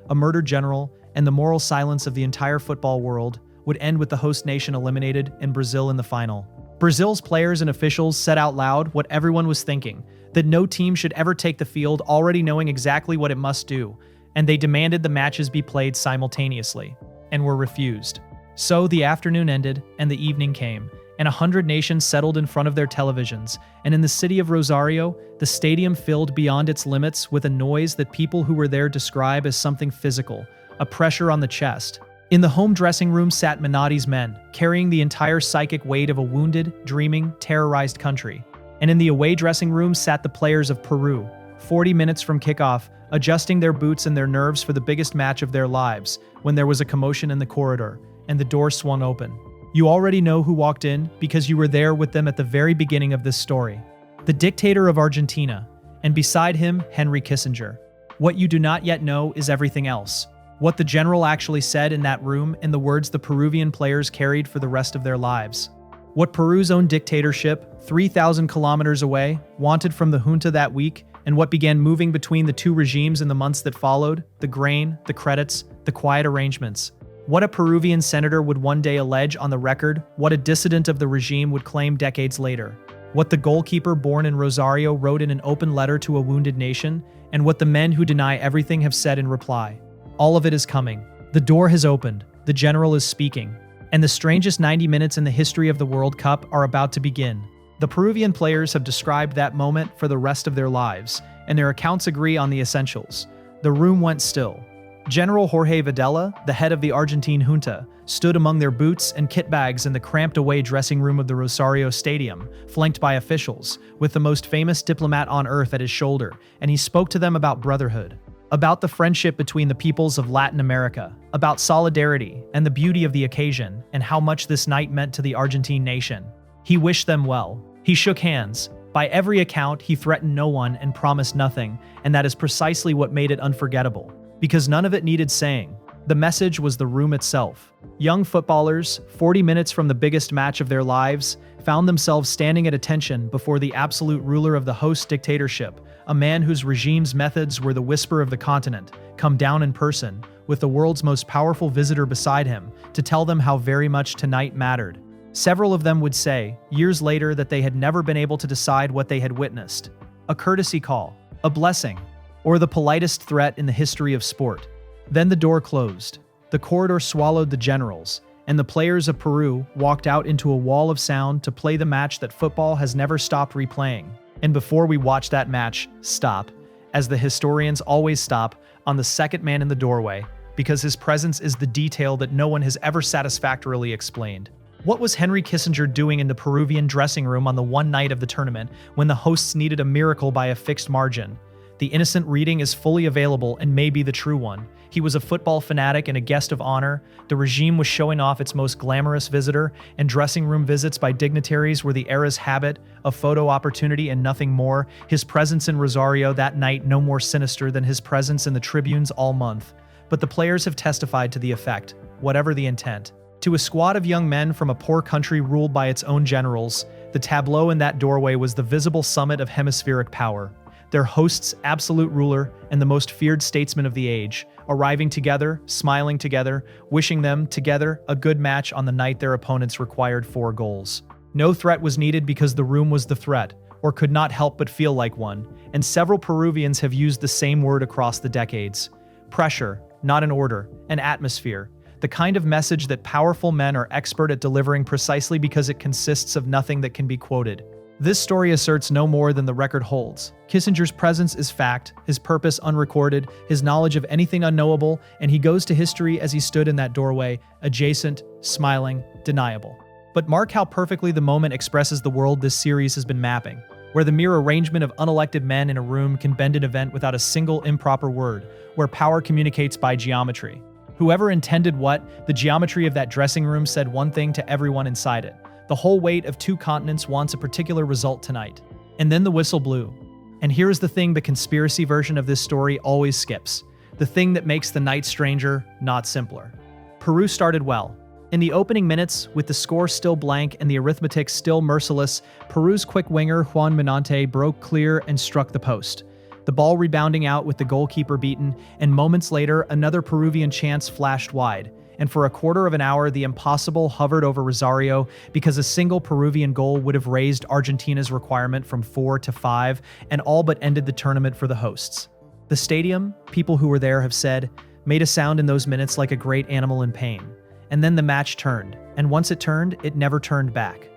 a murdered general, and the moral silence of the entire football world, would end with the host nation eliminated and Brazil in the final. Brazil's players and officials said out loud what everyone was thinking, that no team should ever take the field already knowing exactly what it must do, and they demanded the matches be played simultaneously, and were refused. So the afternoon ended, and the evening came, and 100 nations settled in front of their televisions, and in the city of Rosario, the stadium filled beyond its limits with a noise that people who were there describe as something physical, a pressure on the chest. In the home dressing room sat Menotti's men, carrying the entire psychic weight of a wounded, dreaming, terrorized country. And in the away dressing room sat the players of Peru, 40 minutes from kickoff, adjusting their boots and their nerves for the biggest match of their lives, when there was a commotion in the corridor, and the door swung open. You already know who walked in because you were there with them at the very beginning of this story. The dictator of Argentina, and beside him, Henry Kissinger. What you do not yet know is everything else. What the general actually said in that room and the words the Peruvian players carried for the rest of their lives. What Peru's own dictatorship, 3,000 kilometers away, wanted from the junta that week, and what began moving between the 2 regimes in the months that followed, the grain, the credits, the quiet arrangements. What a Peruvian senator would one day allege on the record, what a dissident of the regime would claim decades later. What the goalkeeper born in Rosario wrote in an open letter to a wounded nation, and what the men who deny everything have said in reply. All of it is coming. The door has opened. The general is speaking. And the strangest 90 minutes in the history of the World Cup are about to begin. The Peruvian players have described that moment for the rest of their lives, and their accounts agree on the essentials. The room went still. General Jorge Videla, the head of the Argentine junta, stood among their boots and kit bags in the cramped-away dressing room of the Rosario Stadium, flanked by officials, with the most famous diplomat on earth at his shoulder, and he spoke to them about brotherhood, about the friendship between the peoples of Latin America, about solidarity and the beauty of the occasion, and how much this night meant to the Argentine nation. He wished them well. He shook hands, By every account, he threatened no one and promised nothing, and that is precisely what made it unforgettable. Because none of it needed saying. The message was the room itself. Young footballers, 40 minutes from the biggest match of their lives, found themselves standing at attention before the absolute ruler of the host dictatorship, a man whose regime's methods were the whisper of the continent, come down in person, with the world's most powerful visitor beside him, to tell them how very much tonight mattered. Several of them would say, years later, that they had never been able to decide what they had witnessed. A courtesy call, a blessing, or the politest threat in the history of sport. Then the door closed. The corridor swallowed the generals, and the players of Peru walked out into a wall of sound to play the match that football has never stopped replaying. And before we watch that match stop, as the historians always stop, on the second man in the doorway, because his presence is the detail that no one has ever satisfactorily explained. What was Henry Kissinger doing in the Peruvian dressing room on the one night of the tournament when the hosts needed a miracle by a fixed margin? The innocent reading is fully available and may be the true one. He was a football fanatic and a guest of honor. The regime was showing off its most glamorous visitor, and dressing room visits by dignitaries were the era's habit, a photo opportunity and nothing more. His presence in Rosario that night no more sinister than his presence in the tribunes all month. But the players have testified to the effect, whatever the intent. To a squad of young men from a poor country ruled by its own generals, the tableau in that doorway was the visible summit of hemispheric power. Their host's absolute ruler and the most feared statesman of the age, arriving together, smiling together, wishing them, together, a good match on the night their opponents required 4 goals. No threat was needed because the room was the threat, or could not help but feel like one, and several Peruvians have used the same word across the decades. Pressure, not an order, an atmosphere. The kind of message that powerful men are expert at delivering precisely because it consists of nothing that can be quoted. This story asserts no more than the record holds. Kissinger's presence is fact, his purpose unrecorded, his knowledge of anything unknowable, and he goes to history as he stood in that doorway, adjacent, smiling, deniable. But mark how perfectly the moment expresses the world this series has been mapping, where the mere arrangement of unelected men in a room can bend an event without a single improper word, where power communicates by geometry. Whoever intended what, the geometry of that dressing room said one thing to everyone inside it. The whole weight of 2 continents wants a particular result tonight. And then the whistle blew. And here's the thing the conspiracy version of this story always skips. The thing that makes the night stranger, not simpler. Peru started well. In the opening minutes, with the score still blank and the arithmetic still merciless, Peru's quick winger Juan Minante broke clear and struck the post. The ball rebounding out with the goalkeeper beaten, and moments later, another Peruvian chance flashed wide. And for a quarter of an hour, the impossible hovered over Rosario because a single Peruvian goal would have raised Argentina's requirement from 4 to 5 and all but ended the tournament for the hosts. The stadium, people who were there have said, made a sound in those minutes like a great animal in pain. And then the match turned, and once it turned, it never turned back.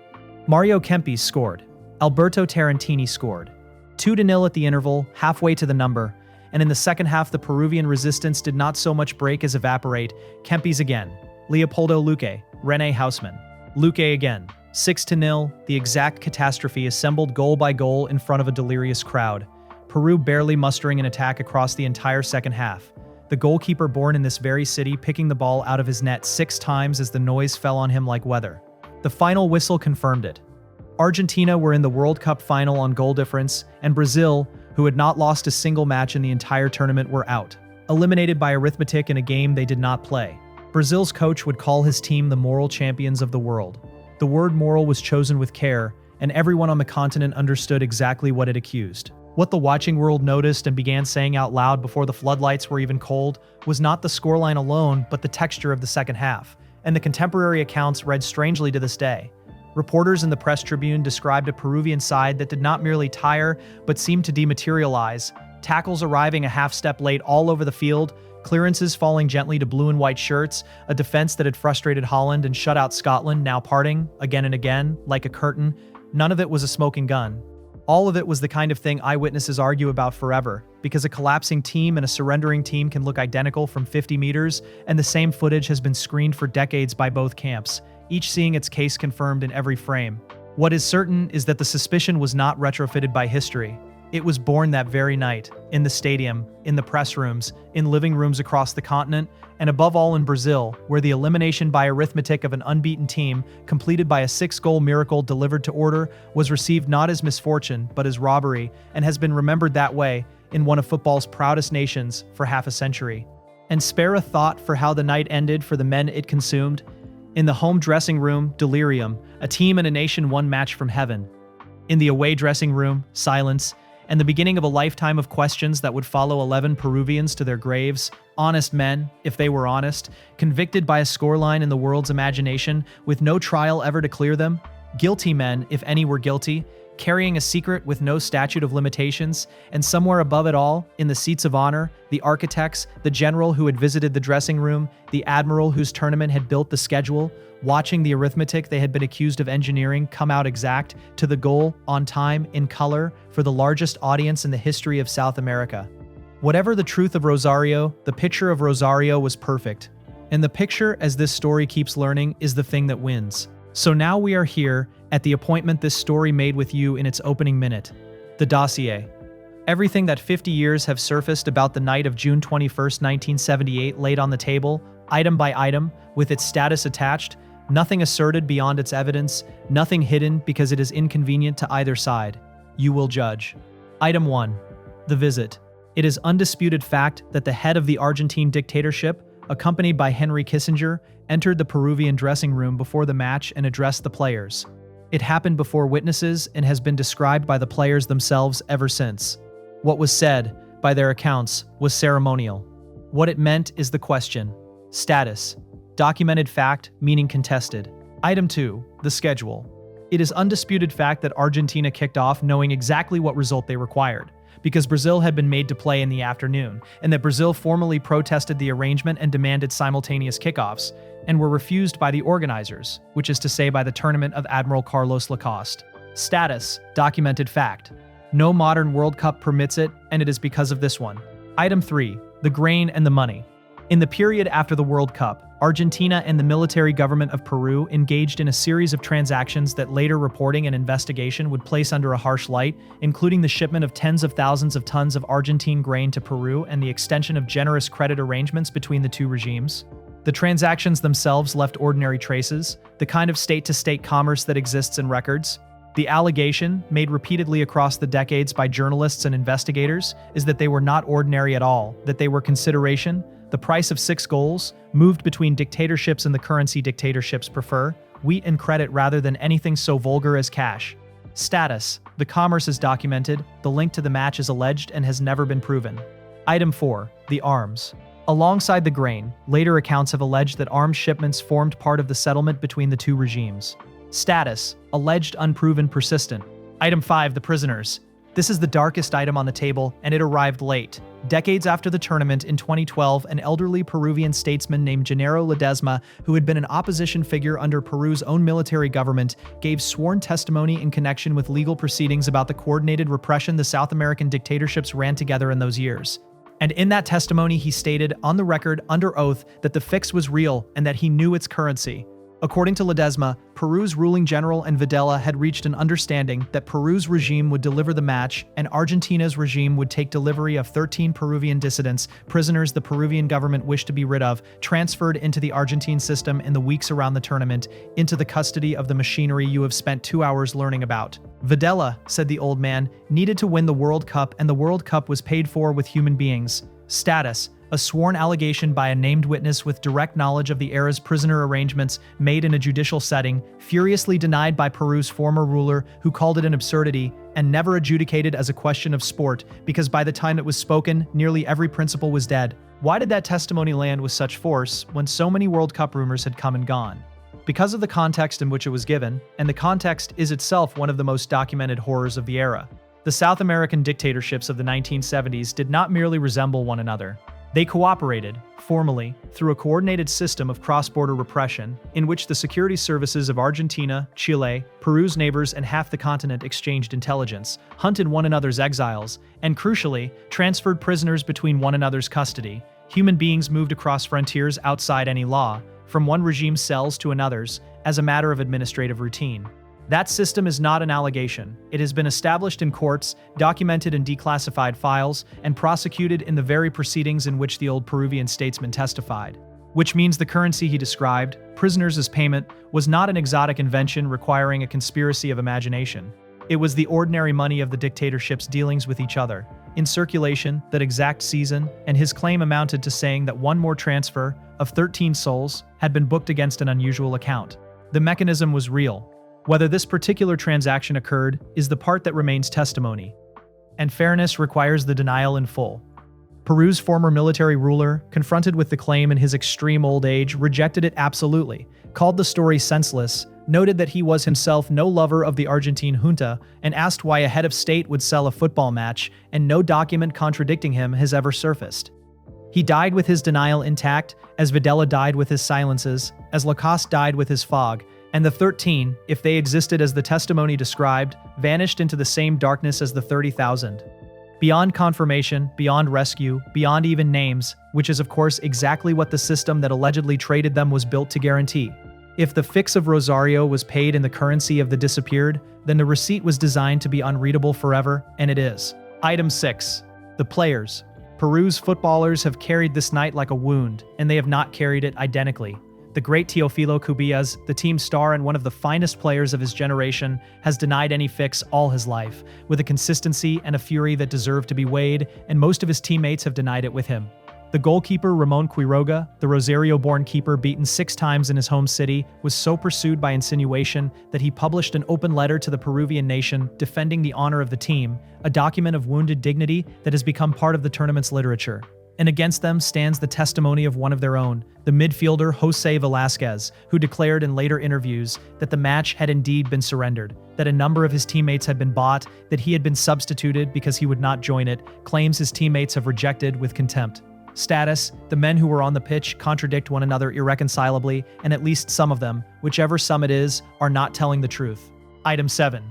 Mario Kempes scored. Alberto Tarantini scored. 2-0 at the interval, halfway to the number, and in the second half the Peruvian resistance did not so much break as evaporate. Kempes again. Leopoldo Luque. René Hausmann. Luque again. 6-0, the exact catastrophe assembled goal by goal in front of a delirious crowd. Peru barely mustering an attack across the entire second half. The goalkeeper born in this very city picking the ball out of his net 6 times as the noise fell on him like weather. The final whistle confirmed it. Argentina were in the World Cup final on goal difference, and Brazil, who had not lost a single match in the entire tournament, were out, eliminated by arithmetic in a game they did not play. Brazil's coach would call his team the moral champions of the world. The word moral was chosen with care, and everyone on the continent understood exactly what it accused. What the watching world noticed and began saying out loud before the floodlights were even cold was not the scoreline alone, but the texture of the second half, and the contemporary accounts read strangely to this day. Reporters in the press tribune described a Peruvian side that did not merely tire, but seemed to dematerialize. Tackles arriving a half step late all over the field, clearances falling gently to blue and white shirts, a defense that had frustrated Holland and shut out Scotland, now parting, again and again, like a curtain. None of it was a smoking gun. All of it was the kind of thing eyewitnesses argue about forever, because a collapsing team and a surrendering team can look identical from 50 meters, and the same footage has been screened for decades by both camps, each seeing its case confirmed in every frame. What is certain is that the suspicion was not retrofitted by history. It was born that very night, in the stadium, in the press rooms, in living rooms across the continent, and above all in Brazil, where the elimination by arithmetic of an unbeaten team, completed by a 6-goal miracle delivered to order, was received not as misfortune, but as robbery, and has been remembered that way, in one of football's proudest nations, for half a century. And spare a thought for how the night ended for the men it consumed. In the home dressing room, delirium, a team and a nation one match from heaven. In the away dressing room, silence, and the beginning of a lifetime of questions that would follow 11 Peruvians to their graves, honest men, if they were honest, convicted by a scoreline in the world's imagination, with no trial ever to clear them, guilty men, if any were guilty, carrying a secret with no statute of limitations, and somewhere above it all, in the seats of honor, the architects, the general who had visited the dressing room, the admiral whose tournament had built the schedule, watching the arithmetic they had been accused of engineering come out exact, to the goal, on time, in color, for the largest audience in the history of South America. Whatever the truth of Rosario, the picture of Rosario was perfect. And the picture, as this story keeps learning, is the thing that wins. So now we are here, at the appointment this story made with you in its opening minute. The dossier. Everything that 50 years have surfaced about the night of June 21, 1978 laid on the table, item by item, with its status attached, nothing asserted beyond its evidence, nothing hidden because it is inconvenient to either side. You will judge. Item 1. The visit. It is undisputed fact that the head of the Argentine dictatorship, accompanied by Henry Kissinger, entered the Peruvian dressing room before the match and addressed the players. It happened before witnesses and has been described by the players themselves ever since. What was said, by their accounts, was ceremonial. What it meant is the question. Status. Documented fact, meaning contested. Item 2. The schedule. It is undisputed fact that Argentina kicked off knowing exactly what result they required, because Brazil had been made to play in the afternoon, and that Brazil formally protested the arrangement and demanded simultaneous kickoffs, and were refused by the organizers, which is to say by the tournament of Admiral Carlos Lacoste. Status. Documented fact. No modern World Cup permits it, and it is because of this one. Item 3. The grain and the money. In the period after the World Cup, Argentina and the military government of Peru engaged in a series of transactions that later reporting and investigation would place under a harsh light, including the shipment of tens of thousands of tons of Argentine grain to Peru and the extension of generous credit arrangements between the two regimes. The transactions themselves left ordinary traces, the kind of state-to-state commerce that exists in records. The allegation, made repeatedly across the decades by journalists and investigators, is that they were not ordinary at all, that they were consideration, the price of 6 goals, moved between dictatorships and the currency dictatorships prefer, wheat and credit rather than anything so vulgar as cash. Status. The commerce is documented, the link to the match is alleged and has never been proven. Item 4. The arms. Alongside the grain, later accounts have alleged that arms shipments formed part of the settlement between the two regimes. Status. Alleged unproven persistent. Item 5. The prisoners. This is the darkest item on the table, and it arrived late. Decades after the tournament in 2012, an elderly Peruvian statesman named General Ledesma, who had been an opposition figure under Peru's own military government, gave sworn testimony in connection with legal proceedings about the coordinated repression the South American dictatorships ran together in those years. And in that testimony, he stated, on the record, under oath, that the fix was real and that he knew its currency. According to Ledesma, Peru's ruling general and Videla had reached an understanding that Peru's regime would deliver the match and Argentina's regime would take delivery of 13 Peruvian dissidents, prisoners the Peruvian government wished to be rid of, transferred into the Argentine system in the weeks around the tournament, into the custody of the machinery you have spent 2 hours learning about. Videla, said the old man, needed to win the World Cup, and the World Cup was paid for with human beings. Status. A sworn allegation by a named witness with direct knowledge of the era's prisoner arrangements made in a judicial setting, furiously denied by Peru's former ruler who called it an absurdity, and never adjudicated as a question of sport because by the time it was spoken, nearly every principle was dead. Why did that testimony land with such force when so many World Cup rumors had come and gone? Because of the context in which it was given, and the context is itself one of the most documented horrors of the era. The South American dictatorships of the 1970s did not merely resemble one another. They cooperated, formally, through a coordinated system of cross-border repression, in which the security services of Argentina, Chile, Peru's neighbors, and half the continent exchanged intelligence, hunted one another's exiles, and crucially, transferred prisoners between one another's custody. Human beings moved across frontiers outside any law, from one regime's cells to another's, as a matter of administrative routine. That system is not an allegation. It has been established in courts, documented in declassified files, and prosecuted in the very proceedings in which the old Peruvian statesman testified. Which means the currency he described, prisoners as payment, was not an exotic invention requiring a conspiracy of imagination. It was the ordinary money of the dictatorship's dealings with each other, in circulation that exact season, and his claim amounted to saying that one more transfer, of 13 sols, had been booked against an unusual account. The mechanism was real. Whether this particular transaction occurred is the part that remains testimony. And fairness requires the denial in full. Peru's former military ruler, confronted with the claim in his extreme old age, rejected it absolutely, called the story senseless, noted that he was himself no lover of the Argentine junta, and asked why a head of state would sell a football match, and no document contradicting him has ever surfaced. He died with his denial intact, as Videla died with his silences, as Lacoste died with his fog, and the 13, if they existed as the testimony described, vanished into the same darkness as the 30,000. Beyond confirmation, beyond rescue, beyond even names, which is of course exactly what the system that allegedly traded them was built to guarantee. If the fix of Rosario was paid in the currency of the disappeared, then the receipt was designed to be unreadable forever, and it is. Item 6. The players. Peru's footballers have carried this night like a wound, and they have not carried it identically. The great Teofilo Cubillas, the team star and one of the finest players of his generation, has denied any fix all his life, with a consistency and a fury that deserve to be weighed, and most of his teammates have denied it with him. The goalkeeper Ramon Quiroga, the Rosario-born keeper beaten 6 times in his home city, was so pursued by insinuation that he published an open letter to the Peruvian nation defending the honor of the team, a document of wounded dignity that has become part of the tournament's literature. And against them stands the testimony of one of their own, the midfielder Jose Velasquez, who declared in later interviews that the match had indeed been surrendered, that a number of his teammates had been bought, that he had been substituted because he would not join it, claims his teammates have rejected with contempt. Status: the men who were on the pitch contradict one another irreconcilably, and at least some of them, whichever some it is, are not telling the truth. Item 7.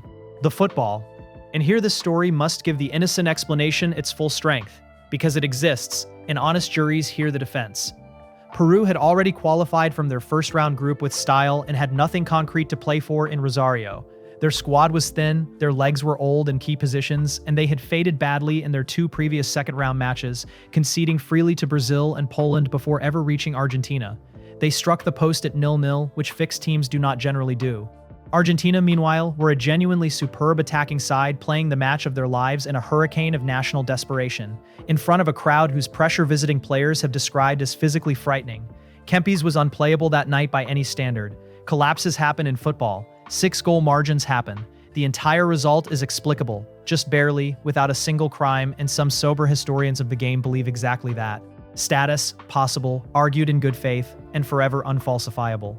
The football. And here this story must give the innocent explanation its full strength, because it exists, and honest juries hear the defense. Peru had already qualified from their first-round group with style and had nothing concrete to play for in Rosario. Their squad was thin, their legs were old in key positions, and they had faded badly in their 2 previous second-round matches, conceding freely to Brazil and Poland before ever reaching Argentina. They struck the post at 0-0, which fixed teams do not generally do. Argentina, meanwhile, were a genuinely superb attacking side playing the match of their lives in a hurricane of national desperation, in front of a crowd whose pressure visiting players have described as physically frightening. Kempes was unplayable that night by any standard. Collapses happen in football. 6-goal margins happen. The entire result is explicable, just barely, without a single crime, and some sober historians of the game believe exactly that. Status, possible, argued in good faith, and forever unfalsifiable.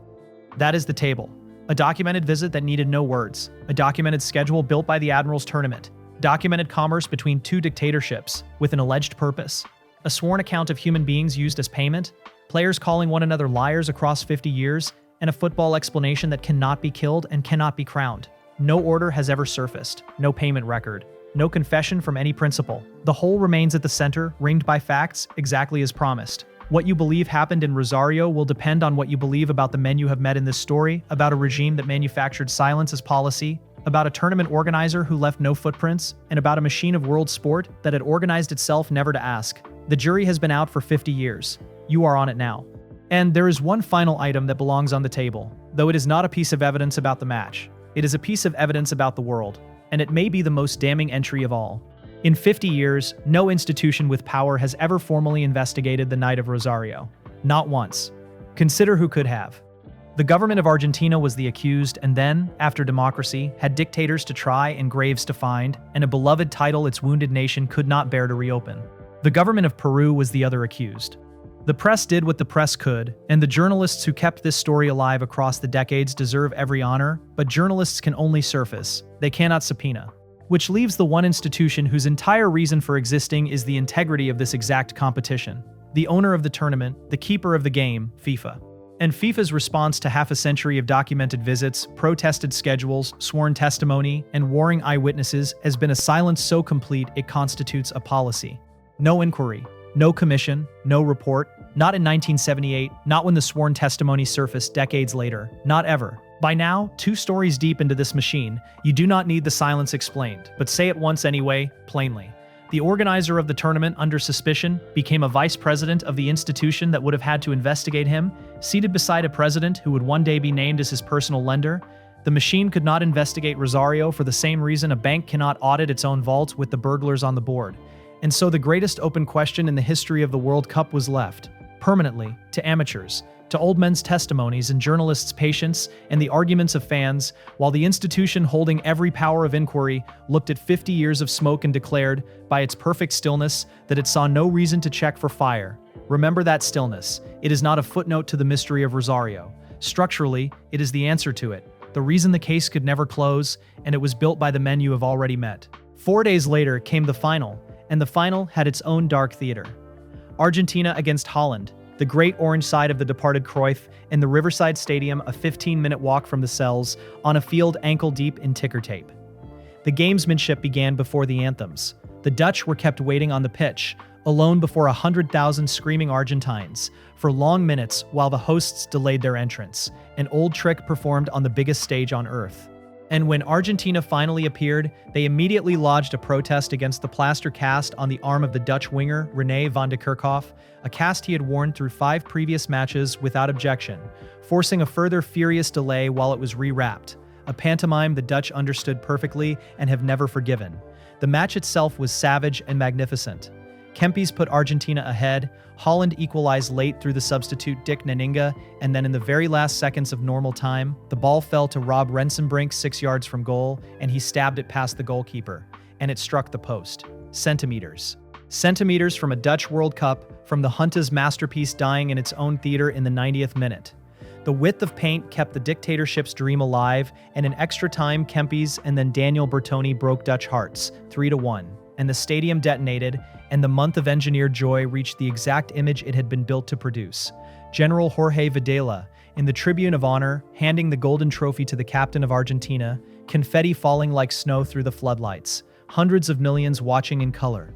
That is the table. A documented visit that needed no words. A documented schedule built by the Admiral's tournament. Documented commerce between 2 dictatorships, with an alleged purpose. A sworn account of human beings used as payment. Players calling one another liars across 50 years. And a football explanation that cannot be killed and cannot be crowned. No order has ever surfaced. No payment record. No confession from any principal. The whole remains at the center, ringed by facts, exactly as promised. What you believe happened in Rosario will depend on what you believe about the men you have met in this story, about a regime that manufactured silence as policy, about a tournament organizer who left no footprints, and about a machine of world sport that had organized itself never to ask. The jury has been out for 50 years. You are on it now. And there is one final item that belongs on the table, though it is not a piece of evidence about the match. It is a piece of evidence about the world, and it may be the most damning entry of all. In 50 years, no institution with power has ever formally investigated the night of Rosario. Not once. Consider who could have. The government of Argentina was the accused, and then, after democracy, had dictators to try and graves to find, and a beloved title its wounded nation could not bear to reopen. The government of Peru was the other accused. The press did what the press could, and the journalists who kept this story alive across the decades deserve every honor, but journalists can only surface. They cannot subpoena. Which leaves the one institution whose entire reason for existing is the integrity of this exact competition. The owner of the tournament, the keeper of the game, FIFA. And FIFA's response to half a century of documented visits, protested schedules, sworn testimony, and warring eyewitnesses has been a silence so complete it constitutes a policy. No inquiry, no commission, no report, not in 1978, not when the sworn testimony surfaced decades later, not ever. By now, 2 stories deep into this machine, you do not need the silence explained, but say it once anyway, plainly. The organizer of the tournament under suspicion became a vice president of the institution that would have had to investigate him, seated beside a president who would one day be named as his personal lender. The machine could not investigate Rosario for the same reason a bank cannot audit its own vault with the burglars on the board. And so the greatest open question in the history of the World Cup was left, permanently, to amateurs, to old men's testimonies and journalists' patience and the arguments of fans, while the institution holding every power of inquiry looked at 50 years of smoke and declared, by its perfect stillness, that it saw no reason to check for fire. Remember that stillness. It is not a footnote to the mystery of Rosario. Structurally, it is the answer to it, the reason the case could never close, and it was built by the men you have already met. 4 days later came the final, and the final had its own dark theater. Argentina against Holland, the great orange side of the departed Cruyff, in the Riverside Stadium, a 15-minute walk from the cells, on a field ankle-deep in ticker tape. The gamesmanship began before the anthems. The Dutch were kept waiting on the pitch, alone before 100,000 screaming Argentines, for long minutes while the hosts delayed their entrance, an old trick performed on the biggest stage on Earth. And when Argentina finally appeared, they immediately lodged a protest against the plaster cast on the arm of the Dutch winger René van de Kerkhoff, a cast he had worn through 5 previous matches without objection, forcing a further furious delay while it was rewrapped, a pantomime the Dutch understood perfectly and have never forgiven. The match itself was savage and magnificent. Kempes put Argentina ahead, Holland equalized late through the substitute Dick Nanninga, and then in the very last seconds of normal time, the ball fell to Rob Rensenbrink 6 yards from goal, and he stabbed it past the goalkeeper, and it struck the post. Centimeters. Centimeters from a Dutch World Cup, from the Junta's masterpiece dying in its own theater in the 90th minute. The width of paint kept the dictatorship's dream alive, and in extra time Kempes and then Daniel Bertoni broke Dutch hearts, 3-1, and the stadium detonated, and the month of engineered joy reached the exact image it had been built to produce. General Jorge Videla, in the Tribune of Honor, handing the golden trophy to the captain of Argentina, confetti falling like snow through the floodlights, hundreds of millions watching in color.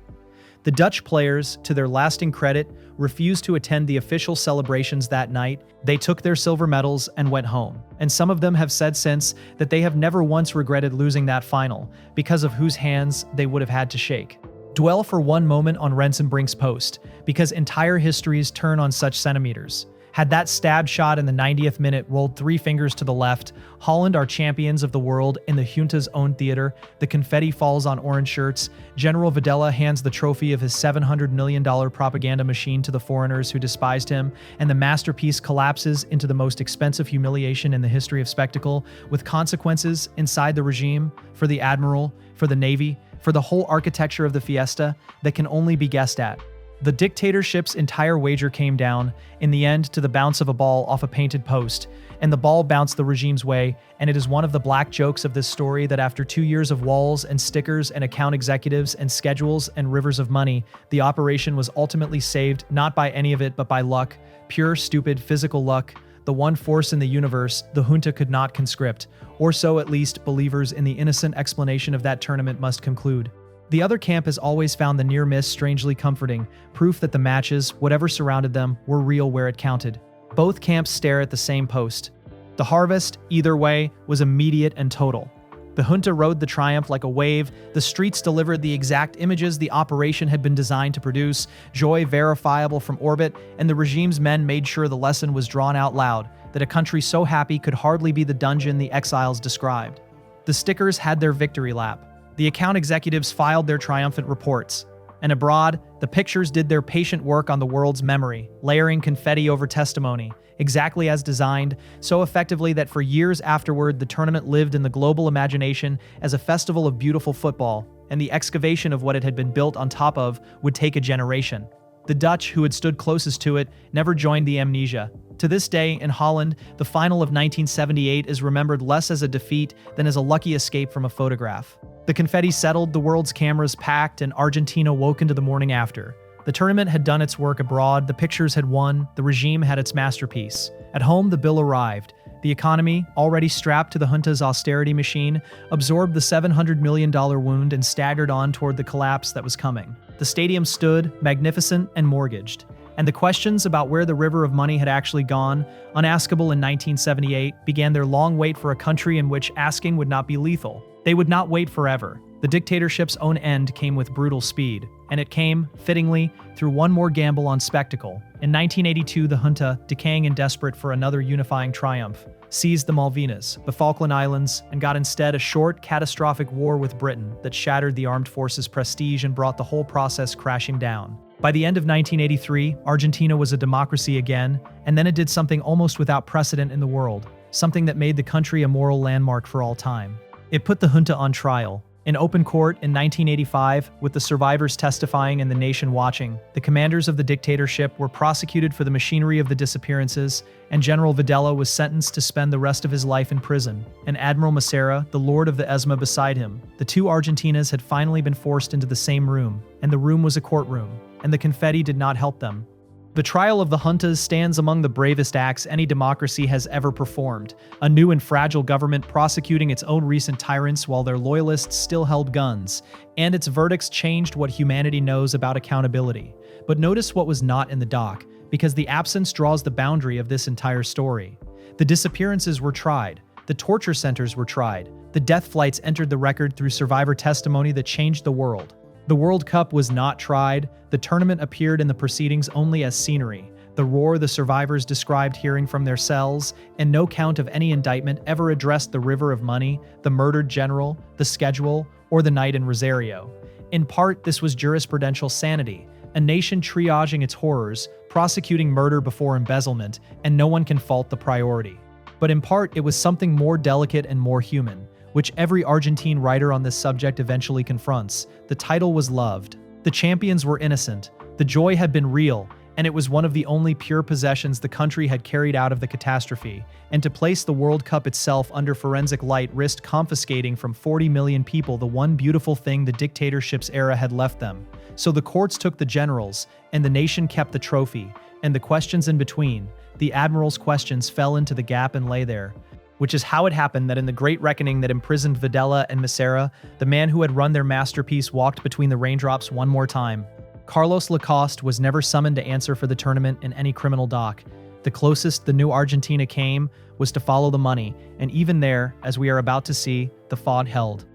The Dutch players, to their lasting credit, refused to attend the official celebrations that night. They took their silver medals and went home. And some of them have said since that they have never once regretted losing that final, because of whose hands they would have had to shake. Dwell for one moment on Rensenbrink's post, because entire histories turn on such centimeters. Had that stab shot in the 90th minute rolled 3 fingers to the left, Holland are champions of the world in the junta's own theater, the confetti falls on orange shirts, General Videla hands the trophy of his $700 million propaganda machine to the foreigners who despised him, and the masterpiece collapses into the most expensive humiliation in the history of spectacle, with consequences inside the regime, for the Admiral, for the Navy, for the whole architecture of the fiesta that can only be guessed at. The dictatorship's entire wager came down, in the end, to the bounce of a ball off a painted post, and the ball bounced the regime's way, and it is one of the black jokes of this story that after 2 years of walls and stickers and account executives and schedules and rivers of money, the operation was ultimately saved not by any of it but by luck, pure, stupid, physical luck, the one force in the universe the junta could not conscript, or so at least believers in the innocent explanation of that tournament must conclude. The other camp has always found the near miss strangely comforting, proof that the matches, whatever surrounded them, were real where it counted. Both camps stare at the same post. The harvest, either way, was immediate and total. The junta rode the triumph like a wave, the streets delivered the exact images the operation had been designed to produce, joy verifiable from orbit, and the regime's men made sure the lesson was drawn out loud, that a country so happy could hardly be the dungeon the exiles described. The stickers had their victory lap. The account executives filed their triumphant reports. And abroad, the pictures did their patient work on the world's memory, layering confetti over testimony, exactly as designed, so effectively that for years afterward the tournament lived in the global imagination as a festival of beautiful football, and the excavation of what it had been built on top of would take a generation. The Dutch, who had stood closest to it, never joined the amnesia. To this day, in Holland, the final of 1978 is remembered less as a defeat than as a lucky escape from a photograph. The confetti settled, the world's cameras packed, and Argentina woke into the morning after. The tournament had done its work abroad, the pictures had won, the regime had its masterpiece. At home, the bill arrived. The economy, already strapped to the junta's austerity machine, absorbed the $700 million wound and staggered on toward the collapse that was coming. The stadium stood, magnificent and mortgaged. And the questions about where the river of money had actually gone, unaskable in 1978, began their long wait for a country in which asking would not be lethal. They would not wait forever. The dictatorship's own end came with brutal speed, and it came, fittingly, through one more gamble on spectacle. In 1982, the junta, decaying and desperate for another unifying triumph, seized the Malvinas, the Falkland Islands, and got instead a short, catastrophic war with Britain that shattered the armed forces' prestige and brought the whole process crashing down. By the end of 1983, Argentina was a democracy again, and then it did something almost without precedent in the world, something that made the country a moral landmark for all time. It put the junta on trial. In open court in 1985, with the survivors testifying and the nation watching, the commanders of the dictatorship were prosecuted for the machinery of the disappearances, and General Videla was sentenced to spend the rest of his life in prison, and Admiral Massera, the lord of the ESMA, beside him. The two Argentinas had finally been forced into the same room, and the room was a courtroom, and the confetti did not help them. The trial of the juntas stands among the bravest acts any democracy has ever performed, a new and fragile government prosecuting its own recent tyrants while their loyalists still held guns, and its verdicts changed what humanity knows about accountability. But notice what was not in the dock, because the absence draws the boundary of this entire story. The disappearances were tried, the torture centers were tried, the death flights entered the record through survivor testimony that changed the world. The World Cup was not tried, the tournament appeared in the proceedings only as scenery, the roar the survivors described hearing from their cells, and no count of any indictment ever addressed the river of money, the murdered general, the schedule, or the night in Rosario. In part, this was jurisprudential sanity, a nation triaging its horrors, prosecuting murder before embezzlement, and no one can fault the priority. But in part, it was something more delicate and more human, which every Argentine writer on this subject eventually confronts. The title was loved. The champions were innocent. The joy had been real, and it was one of the only pure possessions the country had carried out of the catastrophe. And to place the World Cup itself under forensic light risked confiscating from 40 million people the one beautiful thing the dictatorship's era had left them. So the courts took the generals, and the nation kept the trophy, and the questions in between, the admiral's questions, fell into the gap and lay there. Which is how it happened that in the great reckoning that imprisoned Videla and Massera, the man who had run their masterpiece walked between the raindrops one more time. Carlos Lacoste was never summoned to answer for the tournament in any criminal dock. The closest the new Argentina came was to follow the money, and even there, as we are about to see, the fog held.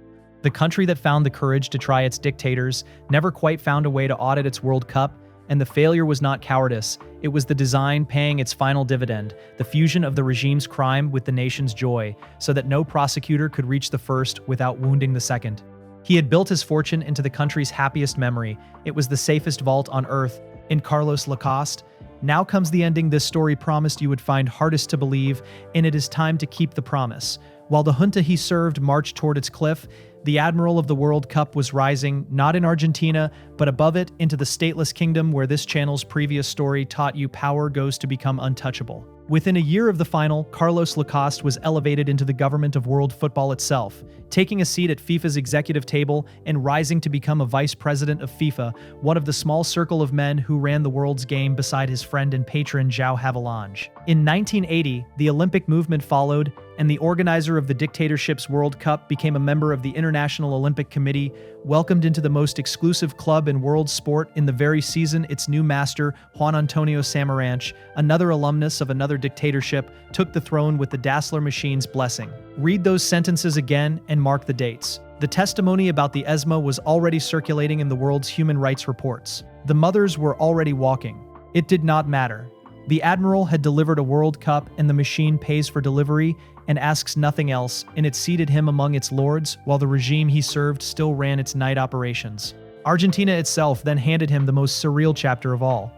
The country that found the courage to try its dictators never quite found a way to audit its World Cup, and the failure was not cowardice, it was the design paying its final dividend, the fusion of the regime's crime with the nation's joy, so that no prosecutor could reach the first without wounding the second. He had built his fortune into the country's happiest memory. It was the safest vault on earth. In Carlos Lacoste, now comes the ending this story promised you would find hardest to believe, and it is time to keep the promise. While the junta he served marched toward its cliff, the Admiral of the World Cup was rising, not in Argentina, but above it into the stateless kingdom where this channel's previous story taught you power goes to become untouchable. Within a year of the final, Carlos Lacoste was elevated into the government of world football itself, taking a seat at FIFA's executive table and rising to become a vice-president of FIFA, one of the small circle of men who ran the world's game beside his friend and patron João Havelange. In 1980, the Olympic movement followed, and the organizer of the dictatorship's World Cup became a member of the International Olympic Committee, welcomed into the most exclusive club in world sport in the very season its new master, Juan Antonio Samaranch, another alumnus of another dictatorship, took the throne with the Dassler machine's blessing. Read those sentences again and mark the dates. The testimony about the ESMA was already circulating in the world's human rights reports. The mothers were already walking. It did not matter. The Admiral had delivered a World Cup, and the machine pays for delivery and asks nothing else, and it seated him among its lords while the regime he served still ran its night operations. Argentina itself then handed him the most surreal chapter of all.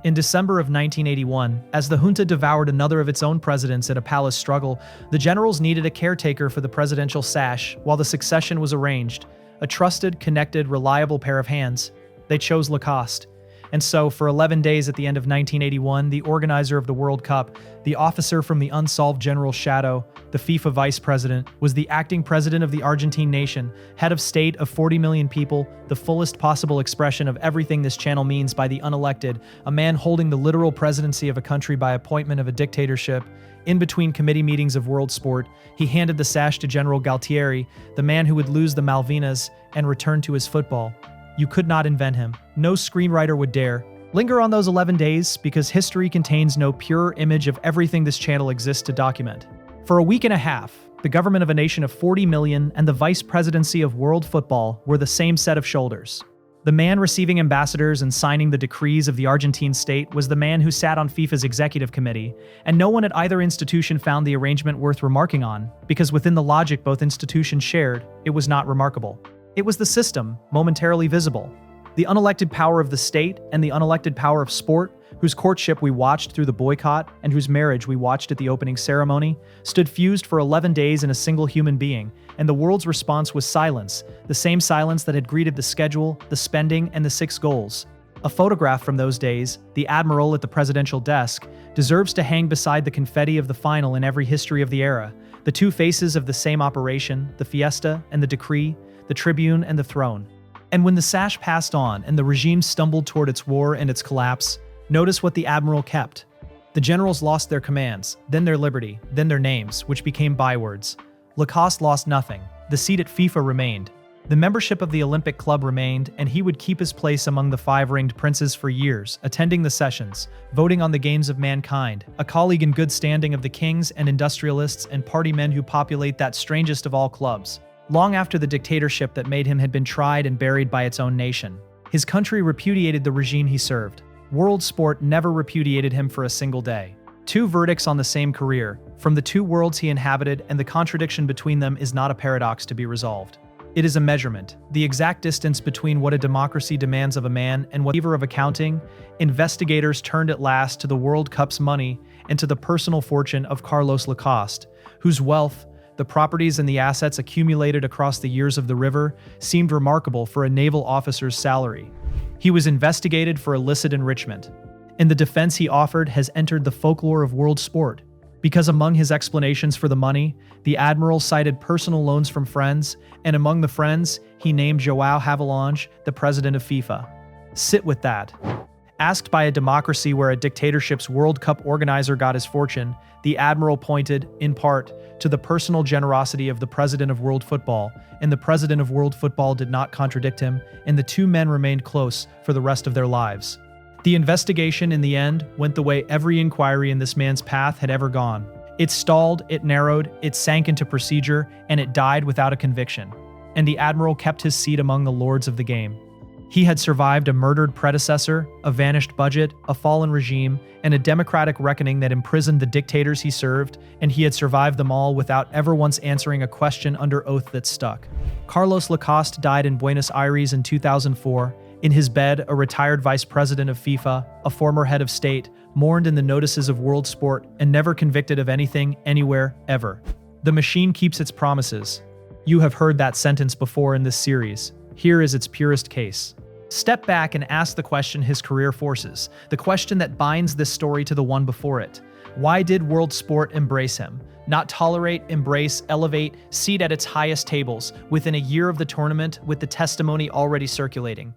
In December of 1981, as the junta devoured another of its own presidents in a palace struggle, the generals needed a caretaker for the presidential sash while the succession was arranged, a trusted, connected, reliable pair of hands. They chose Lacoste. And so, for 11 days at the end of 1981, the organizer of the World Cup, the officer from the unsolved general's shadow, the FIFA vice president, was the acting president of the Argentine nation, head of state of 40 million people, the fullest possible expression of everything this channel means by the unelected, a man holding the literal presidency of a country by appointment of a dictatorship. In between committee meetings of world sport, he handed the sash to General Galtieri, the man who would lose the Malvinas and return to his football. You could not invent him. No screenwriter would dare. Linger on those 11 days because history contains no purer image of everything this channel exists to document. For a week and a half, the government of a nation of 40 million and the vice-presidency of world football were the same set of shoulders. The man receiving ambassadors and signing the decrees of the Argentine state was the man who sat on FIFA's executive committee, and no one at either institution found the arrangement worth remarking on, because within the logic both institutions shared, it was not remarkable. It was the system, momentarily visible. The unelected power of the state and the unelected power of sport, whose courtship we watched through the boycott and whose marriage we watched at the opening ceremony, stood fused for 11 days in a single human being, and the world's response was silence, the same silence that had greeted the schedule, the spending, and the 6 goals. A photograph from those days, the Admiral at the presidential desk, deserves to hang beside the confetti of the final in every history of the era, the 2 faces of the same operation, the fiesta and the decree, the tribune and the throne. And when the sash passed on and the regime stumbled toward its war and its collapse, notice what the Admiral kept. The generals lost their commands, then their liberty, then their names, which became bywords. Lacoste lost nothing. The seat at FIFA remained. The membership of the Olympic Club remained, and he would keep his place among the 5 ringed princes for years, attending the sessions, voting on the games of mankind, a colleague in good standing of the kings and industrialists and party men who populate that strangest of all clubs. Long after the dictatorship that made him had been tried and buried by its own nation, his country repudiated the regime he served. World sport never repudiated him for a single day. 2 verdicts on the same career, from the 2 worlds he inhabited, and the contradiction between them is not a paradox to be resolved. It is a measurement, the exact distance between what a democracy demands of a man and what of accounting. Investigators turned at last to the World Cup's money and to the personal fortune of Carlos Lacoste, whose wealth, the properties and the assets accumulated across the years of the river, seemed remarkable for a naval officer's salary. He was investigated for illicit enrichment, and the defense he offered has entered the folklore of world sport, because among his explanations for the money, the Admiral cited personal loans from friends, and among the friends, he named João Havelange, the president of FIFA. Sit with that. Asked by a democracy where a dictatorship's World Cup organizer got his fortune, the Admiral pointed, in part, to the personal generosity of the President of World Football, and the President of World Football did not contradict him, and the 2 men remained close for the rest of their lives. The investigation, in the end, went the way every inquiry in this man's path had ever gone. It stalled, it narrowed, it sank into procedure, and it died without a conviction. And the Admiral kept his seat among the lords of the game. He had survived a murdered predecessor, a vanished budget, a fallen regime, and a democratic reckoning that imprisoned the dictators he served, and he had survived them all without ever once answering a question under oath that stuck. Carlos Lacoste died in Buenos Aires in 2004. In his bed, a retired vice president of FIFA, a former head of state, mourned in the notices of world sport, and never convicted of anything, anywhere, ever. The machine keeps its promises. You have heard that sentence before in this series. Here is its purest case. Step back and ask the question his career forces, the question that binds this story to the one before it. Why did world sport embrace him? Not tolerate, embrace, elevate, seat at its highest tables, within a year of the tournament with the testimony already circulating.